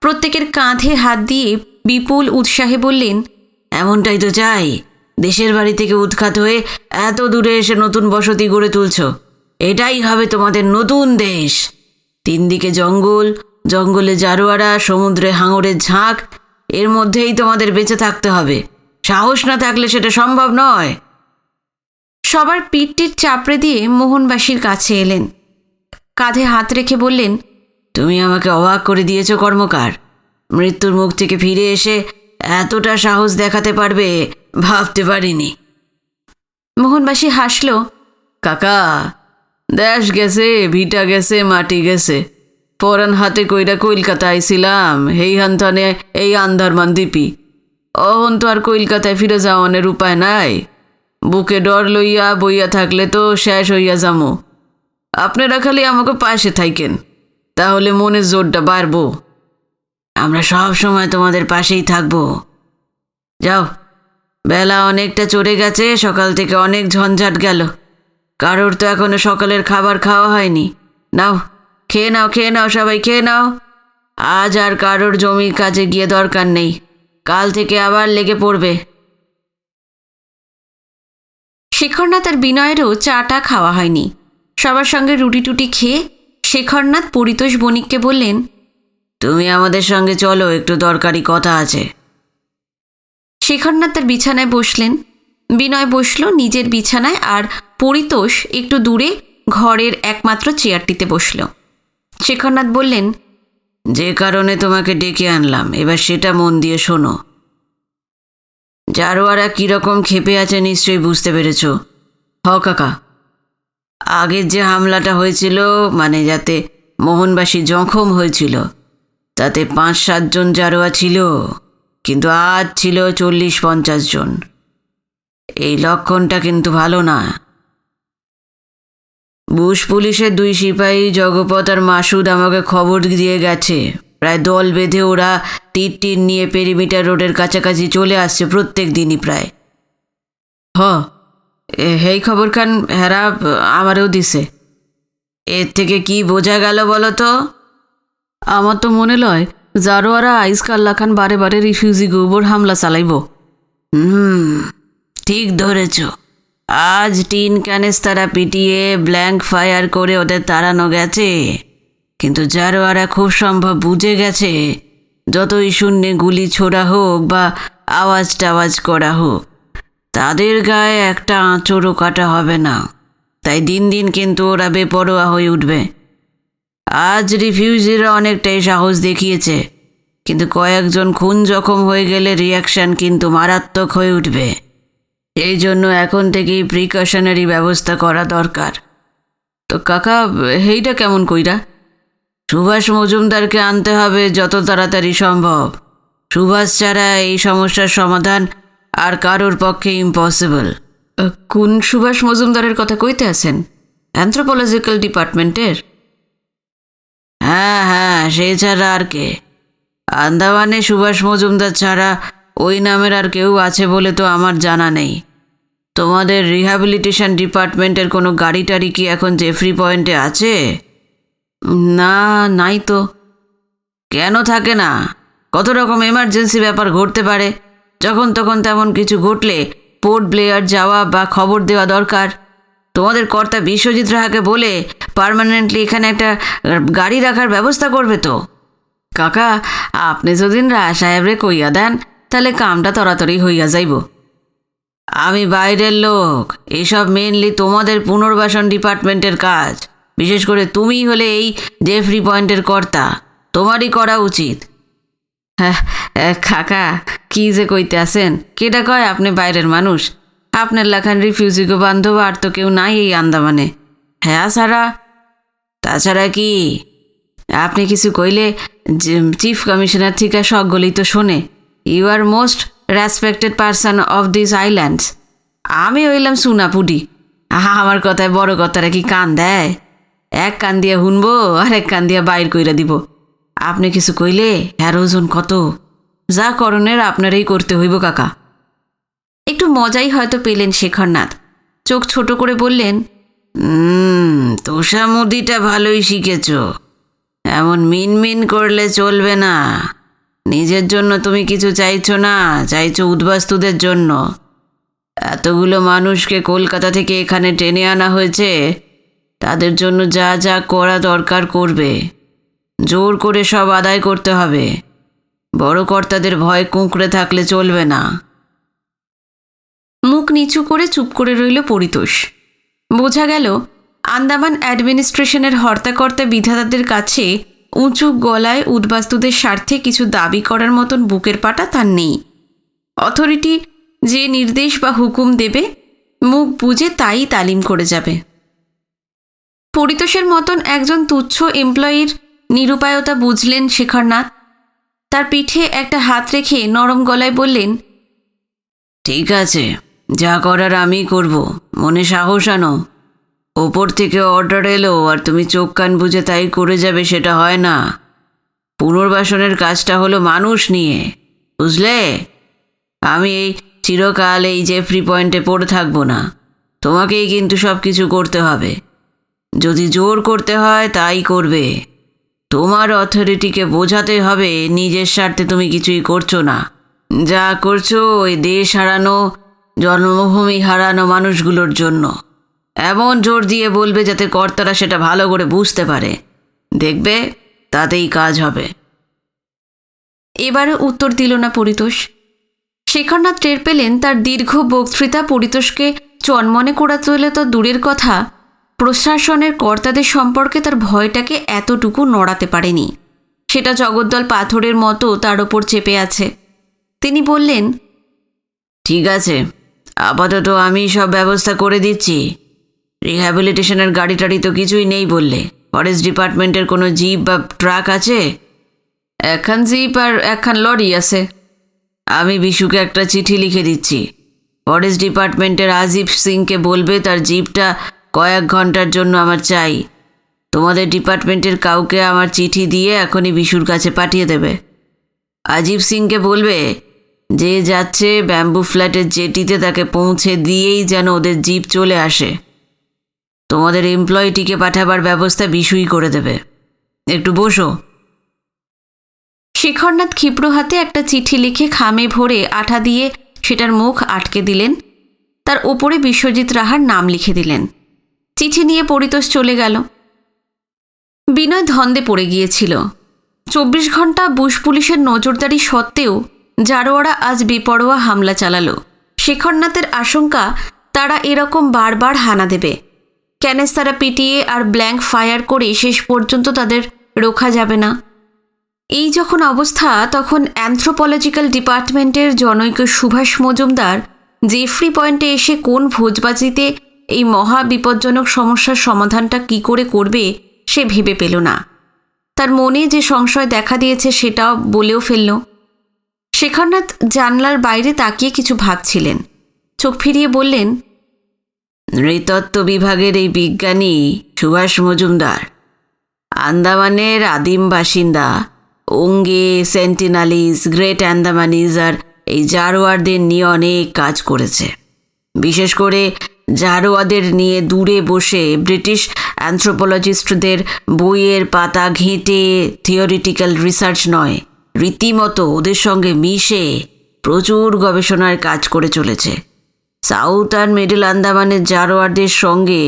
প্রত্যেকের কাঁধে হাত দিয়ে বিপুল উৎসাহে বললেন, এমনটাই তো চাই। দেশের বাড়ি থেকে উৎখাত হয়ে এত দূরে এসে নতুন বসতি গড়ে তুলছ। এটাই হবে তোমাদের নতুন দেশ। 3 দিকে জঙ্গল, জঙ্গলে জারোয়ারা, সমুদ্রে হাঙরের ঝাঁক, এর মধ্যেই তোমাদের বেঁচে থাকতে হবে। সাহস না থাকলে সেটা সম্ভব নয়। সবার পিঠটির চাপড়ে দিয়ে মোহনবাসীর কাছে এলেন, কাঁধে হাত রেখে বললেন, তুমি আমাকে অবাক করে দিয়েছো কর্মকার। মৃত্যুর মুখ থেকে ফিরে এসে এতটা সাহস দেখাতে পারবে ভাবতে পারিনি। মোহনবাসী হাসল, কাকা, দেশ গেছে, ভিটা গেছে, মাটি গেছে। পরান হাতে কইরা কলকাতা আইছিলাম, হেই হান্থানে এই আন্দারমান দ্বীপি। অহন তো আর কলকাতায় ফিরে যাওয়ানের উপায় নাই। বুকে ডর লইয়া বইয়া থাকলে তো শেষ হইয়া যামো। আপনারা খালি আমাকে পাশে থাইকেন, তাহলে মনের জোরটা বাড়বো। আমরা সব সময় তোমাদের পাশেই থাকবো। যাও, বেলা অনেকটা চড়ে গেছে, সকাল থেকে অনেক ঝঞ্ঝাট গেল। কারোর তো এখনো সকালের খাবার খাওয়া হয়নি। নাও, খেয়ে নাও, খেয়ে নাও, সবাই খেয়ে নাও। আজ আর কারোর জমির কাজে গিয়ে দরকার নেই, কাল থেকে আবার লেগে পড়বে। শেখরনাথ আর বিনয়েরও চাটা খাওয়া হয়নি। সবার সঙ্গে রুটি টুটি খেয়ে শেখরনাথ পরিতোষ বণিককে বললেন, তুমি আমাদের সঙ্গে চলো, একটু দরকারি কথা আছে। শেখরনাথ তার বিছানায় বসলেন, বিনয় বসল নিজের বিছানায়, আর পরিতোষ একটু দূরে ঘরের একমাত্র চেয়ারটিতে বসল। শেখরনাথ বললেন, যে কারণে তোমাকে ডেকে আনলাম, এবার সেটা মন দিয়ে শোনো। জারোয়ারা কীরকম ক্ষেপে আছে নিশ্চয়ই বুঝতে পেরেছ। কাকা, আগের যে হামলাটা হয়েছিল, মানে যাতে মোহনবাসী জখম হয়েছিল, তাতে 5-7 জন জারোয়া ছিল, কিন্তু আজ ছিল 40-50 জন। এই লক্ষণটা কিন্তু ভালো না। বুশ পুলিশের 2 সিপাহী জগপত আর মাসুদ আমাকে খবর দিয়ে গেছে, প্রায় দল বেঁধে ওরা তীর নিয়ে পেরিমিটার রোডের কাছাকাছি চলে আসছে প্রত্যেক দিনই প্রায়। এই খবর খান হেরা আমারও দিছে। এর থেকে কি বোঝা গেল বলো তো? আমার তো মনে লয় জারোয়ারা আইজকাল্লা খান বারে বারে রিফিউজি গোবর হামলা চালাইব। ঠিক ধরেছ। আজ টিন ক্যানেস্তারা পিটিয়ে ব্ল্যাঙ্ক ফায়ার করে ওদের তাড়ানো গেছে, কিন্তু জারোয়ারা খুব সম্ভব বুঝে গেছে যতই শূন্যে গুলি ছোড়া হোক বা আওয়াজ টাওয়াজ করা হোক, তাদের গায়ে একটা আঁচড়ও কাটা হবে না। তাই দিন দিন কিন্তু ওরা বেপরোয়া হয়ে উঠবে। আজ রিফিউজিরা অনেকটাই সাহস দেখিয়েছে, কিন্তু কয়েকজন খুন জখম হয়ে গেলে রিয়াকশান কিন্তু মারাত্মক হয়ে উঠবে। এই জন্য এখন থেকেই প্রিকশনারি ব্যবস্থা করা দরকার। তো কাকা, হেইটা কেমন কইরা? সুভাষ মজুমদারকে আনতে হবে যত তাড়াতাড়ি সম্ভব। সুভাষ ছাড়া এই সমস্যার সমাধান আর কারোর পক্ষে ইম্পসিবল। কোন সুভাষ মজুমদারের কথা কইতে আছেন? অ্যানথ্রোপোলজিক্যাল ডিপার্টমেন্টের? হ্যাঁ, সে ছাড়া আর কে? আন্দামানে সুভাষ মজুমদার ছাড়া ওই নামের আর কেউ আছে বলে তো আমার জানা নেই। তোমাদের রিহ্যাবিলিটেশন ডিপার্টমেন্টের কোনো গাড়ি টাড়ি কি এখন জেফ্রি পয়েন্টে আছে? না, নাই তো। কেন থাকে না? কত রকম এমার্জেন্সি ব্যাপার ঘটতে পারে, যখন তখন তেমন কিছু ঘটলে পোর্ট ব্লেয়ার যাওয়া বা খবর দেওয়া দরকার। তোমাদের কর্তা বিশ্বজিৎ রাহাকে বলে পার্মানেন্টলি এখানে একটা গাড়ি রাখার ব্যবস্থা করবে তো। কাকা, আপনি যদি রায় সাহেবরে কইয়া দেন, তাহলে কামটা তাড়াতাড়ি হইয়া যাইব। আমি বাইরের লোক, এসব মেনলি তোমাদের পুনর্বাসন ডিপার্টমেন্টের কাজ। বিশেষ করে তুমি হলে এই জেফ্রি পয়েন্টের কর্তা, তোমারই করা উচিত। হ্যাঁ কাকা, কি যে কইতে আছেন? কেটা কয় আপনি বাইরের মানুষ? আপনার লেখান রিফিউজিগো বান্ধব আর তো কেউ নাই এই আন্দামানে। হ্যাঁ ছাড়া, তাছাড়া কি আপনি কিছু কইলে চিফ কমিশনার থেকে সকলেই তো শোনে। You are most respected person of this islands. আমি হইলাম সুনাপুডি, আমার কথায় বড় কথারা কি কান দেয়? এক কান দিয়ে শুনবো আর এক কান দিয়ে বাইর কইরা দিব। আপনি কিছু কইলে হ্যার ওজন কত, যা করণের আপনারই করতে হইব কাকা। একটু মজাই হয়তো পেলেন শেখরনাথ, চোখ ছোট করে বললেন, তোষামুদিটা ভালোই শিখেছ। এমন মিনমিন করলে চলবে না। নিজের জন্য তুমি কিছু চাইছো না, চাইছো উদ্বাস্তুদের জন্য। এতগুলো মানুষকে কলকাতা থেকে এখানে টেনে আনা হয়েছে, তাদের জন্য যা যা করা দরকার করবে। জোর করে সব আদায় করতে হবে। বড় কর্তাদের ভয় কুঁকড়ে থাকলে চলবে না। মুখ নিচু করে চুপ করে রইল পরিতোষ। বোঝা গেল আন্দামান অ্যাডমিনিস্ট্রেশনের হর্তাকর্তা বিধাতাদের কাছে উঁচু গলায় উদ্বাস্তুদের স্বার্থে কিছু দাবি করার মতন বুকের পাটা তার নেই। অথরিটি যে নির্দেশ বা হুকুম দেবে মুখ বুজে তাই তালিম করে যাবে। পরিতোষের মতন একজন তুচ্ছ এমপ্লয়ির নিরুপায়তা বুঝলেন শেখরনাথ। তার পিঠে একটা হাত রেখে নরম গলায় বললেন, ঠিক আছে, যা করার আমি করব। মনে সাহস আনো। ওপর থেকে অর্ডার এলো আর তুমি চোখ কান বুঝে তাই করে যাবে, সেটা হয় না। পুনর্বাসনের কাজটা হলো মানুষ নিয়ে, বুঝলে? আমি এই চিরকাল এই জেফ্রি পয়েন্টে পড়ে থাকবো না। তোমাকেই কিন্তু সব কিছু করতে হবে। যদি জোর করতে হয় তাই করবে। তোমার অথরিটিকে বোঝাতে হবে নিজের স্বার্থে তুমি কিছুই করছো না। যা করছো ওই দেশ হারানো, জন্মভূমি হারানো মানুষগুলোর জন্য। এমন জোর দিয়ে বলবে যাতে কর্তারা সেটা ভালো করে বুঝতে পারে। দেখবে তাতেই কাজ হবে। এবারে উত্তর দিল না পরিতোষ। শেখরনাথ টের পেলেন তার দীর্ঘ বক্তৃতা পরিতোষকে চনমনে করা তোলে তো দূরের কথা, প্রশাসনের কর্তাদের সম্পর্কে তার ভয়টাকে এতটুকু নড়াতে পারেনি। সেটা জগদ্দল পাথরের মতো তার ওপর চেপে আছে। তিনি বললেন, ঠিক আছে, আপাতত আমি সব ব্যবস্থা করে দিচ্ছি। রিহ্যাবিলিটেশনের গাড়ি টাড়ি তো কিছুই নেই বললে। ফরেস্ট ডিপার্টমেন্টের কোনো জিপ বা ট্রাক আছে? একখান জিপ আর একখান লরি আছে। আমি বিশুকে একটা চিঠি লিখে দিচ্ছি। ফরেস্ট ডিপার্টমেন্টের আজিব সিংকে বলবে তার জিপটা কয়েক ঘন্টার জন্য আমার চাই। তোমাদের ডিপার্টমেন্টের কাউকে আমার চিঠি দিয়ে এখনই বিশুর কাছে পাঠিয়ে দেবে। আজিব সিংকে বলবে যে যাচ্ছে ব্যাম্বু ফ্ল্যাটের জেটিতে তাকে পৌঁছে দিয়েই যেন ওদের জিপ চলে আসে। তোমাদের এমপ্লয়িটিকে পাঠাবার ব্যবস্থা বিশুই করে দেবে। একটু বসো। শেখরনাথ ক্ষিপ্র হাতে একটা চিঠি লিখে খামে ভরে আঠা দিয়ে সেটার মুখ আটকে দিলেন। তার ওপরে বিশ্বজিৎ রাহার নাম লিখে দিলেন। চিঠি নিয়ে পরিতোষ চলে গেল। বিনয় ধন্দে পড়ে গিয়েছিল। 24 ঘন্টা বুশ পুলিশের নজরদারি সত্ত্বেও জারোয়ারা আজ বেপরোয়া হামলা চালালো। শেখরনাথের আশঙ্কা তারা এরকম বারবার হানা দেবে। ক্যানেস্তারা পিটিয়ে আর ব্ল্যাঙ্ক ফায়ার করে শেষ পর্যন্ত তাদের রোখা যাবে না। এই যখন অবস্থা, তখন অ্যানথ্রোপোলজিক্যাল ডিপার্টমেন্টের জনৈক সুভাষ মজুমদার জেফ্রি পয়েন্টে এসে কোন ভোজবাজিতে এই মহা বিপজ্জনক সমস্যার সমাধানটা কি করে করবে সে ভেবে পেল না। তার মনে যে সংশয় দেখা দিয়েছে সেটাও বলেও ফেলল। শেখরনাথ জানলার বাইরে তাকিয়ে কিছু ভাবছিলেন। চোখ ফিরিয়ে বললেন, নৃতত্ত্ব বিভাগের এই বিজ্ঞানী সুভাষ মজুমদার আন্দামানের আদিম বাসিন্দা। ওঙ্গে, সেন্টিনালিস, গ্রেট আন্দামানিজ আর এই জারোয়ারদের নিয়ে অনেক কাজ করেছে। বিশেষ করে জারোয়াদের নিয়ে দূরে বসে ব্রিটিশ অ্যানথ্রোপোলজিস্টদের বইয়ের পাতা ঘেঁটে থিওরিটিক্যাল রিসার্চ নয়, রীতিমতো ওদের সঙ্গে মিশে প্রচুর গবেষণার কাজ করে চলেছে। সাউথ আর মিডল আন্দামানের জারোয়ারদের সঙ্গে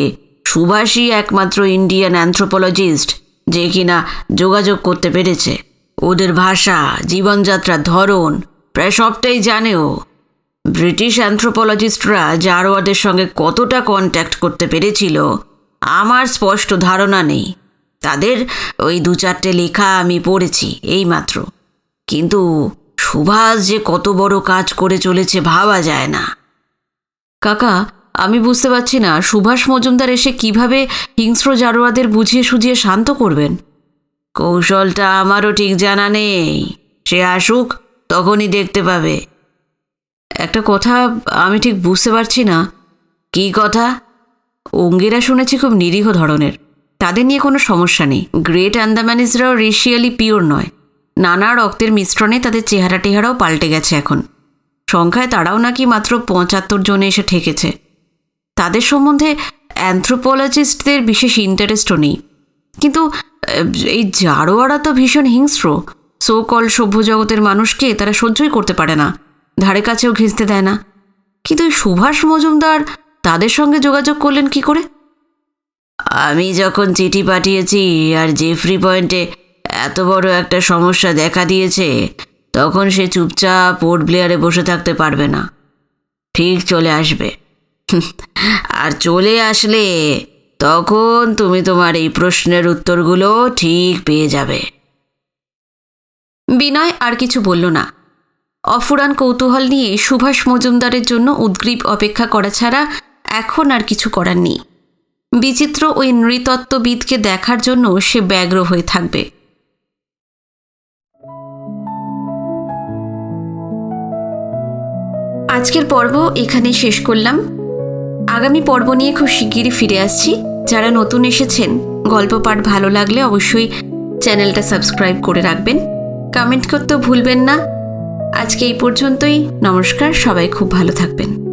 সুভাষই একমাত্র ইন্ডিয়ান অ্যানথ্রোপোলজিস্ট যে কিনা যোগাযোগ করতে পেরেছে। ওদের ভাষা, জীবনযাত্রার ধরন প্রায় সবটাই জানে ও। ব্রিটিশ অ্যানথ্রোপোলজিস্টরা জারোয়ারদের সঙ্গে কতটা কন্ট্যাক্ট করতে পেরেছিল আমার স্পষ্ট ধারণা নেই। তাদের ওই 2-4টে লেখা আমি পড়েছি এইমাত্র। কিন্তু সুভাষ যে কত বড় কাজ করে চলেছে ভাবা যায় না। কাকা, আমি বুঝতে পারছি না সুভাষ মজুমদার এসে কিভাবে হিংস্র জারোয়াদের বুঝিয়ে সুঝিয়ে শান্ত করবেন। কৌশলটা আমারও ঠিক জানা নেই। সে আসুক, তখনই দেখতে পাবে। একটা কথা আমি ঠিক বুঝতে পারছি না। কী কথা? ওঙ্গেরা শুনেছি খুব নিরীহ ধরনের। তাদের নিয়ে কোনো সমস্যা নেই। গ্রেট আন্দামানিজরাও রেশিয়ালি পিওর নয়। নানা রক্তের মিশ্রণে তাদের চেহারা টেহারাও পাল্টে গেছে এখন। সংখ্যায় তারাও নাকি মাত্র 75 জনে এসে ঠেকেছে। তাদের সম্বন্ধে অ্যানথ্রোপোলজিস্টদের বিশেষ ইন্টারেস্টও নেই। কিন্তু এই জারোয়ারা তো ভীষণ হিংস্র। সো কল সভ্য জগতের মানুষকে তারা সহ্যই করতে পারে না, ধারে কাছেও ঘেঁচতে দেয় না। কিন্তু এই সুভাষ মজুমদার তাদের সঙ্গে যোগাযোগ করলেন কি করে? আমি যখন চিঠি পাঠিয়েছি আর জেফ্রি পয়েন্টে এত বড় একটা সমস্যা দেখা দিয়েছে, তখন সে চুপচাপ পোর্ট ব্লেয়ারে বসে থাকতে পারবে না, ঠিক চলে আসবে। আর চলে আসলে তখন তুমি তোমার এই প্রশ্নের উত্তরগুলো ঠিক পেয়ে যাবে। বিনয় আর কিছু বলল না। অফুরান কৌতূহল নিয়ে সুভাষ মজুমদারের জন্য উদ্গ্রীব অপেক্ষা করা ছাড়া এখন আর কিছু করার নেই। বিচিত্র ওই নৃতত্ত্ববিদকে দেখার জন্য সে ব্যগ্র হয়ে থাকবে। আজকের পর্ব এখানে শেষ করলাম। আগামী পর্ব নিয়ে খুব শিগগিরই ফিরে আসছি। যারা নতুন এসেছেন, গল্প পাঠ ভালো লাগলে অবশ্যই চ্যানেলটা সাবস্ক্রাইব করে রাখবেন, কমেন্ট করতেও ভুলবেন না। আজকে এই পর্যন্তই। নমস্কার, সবাই খুব ভালো থাকবেন।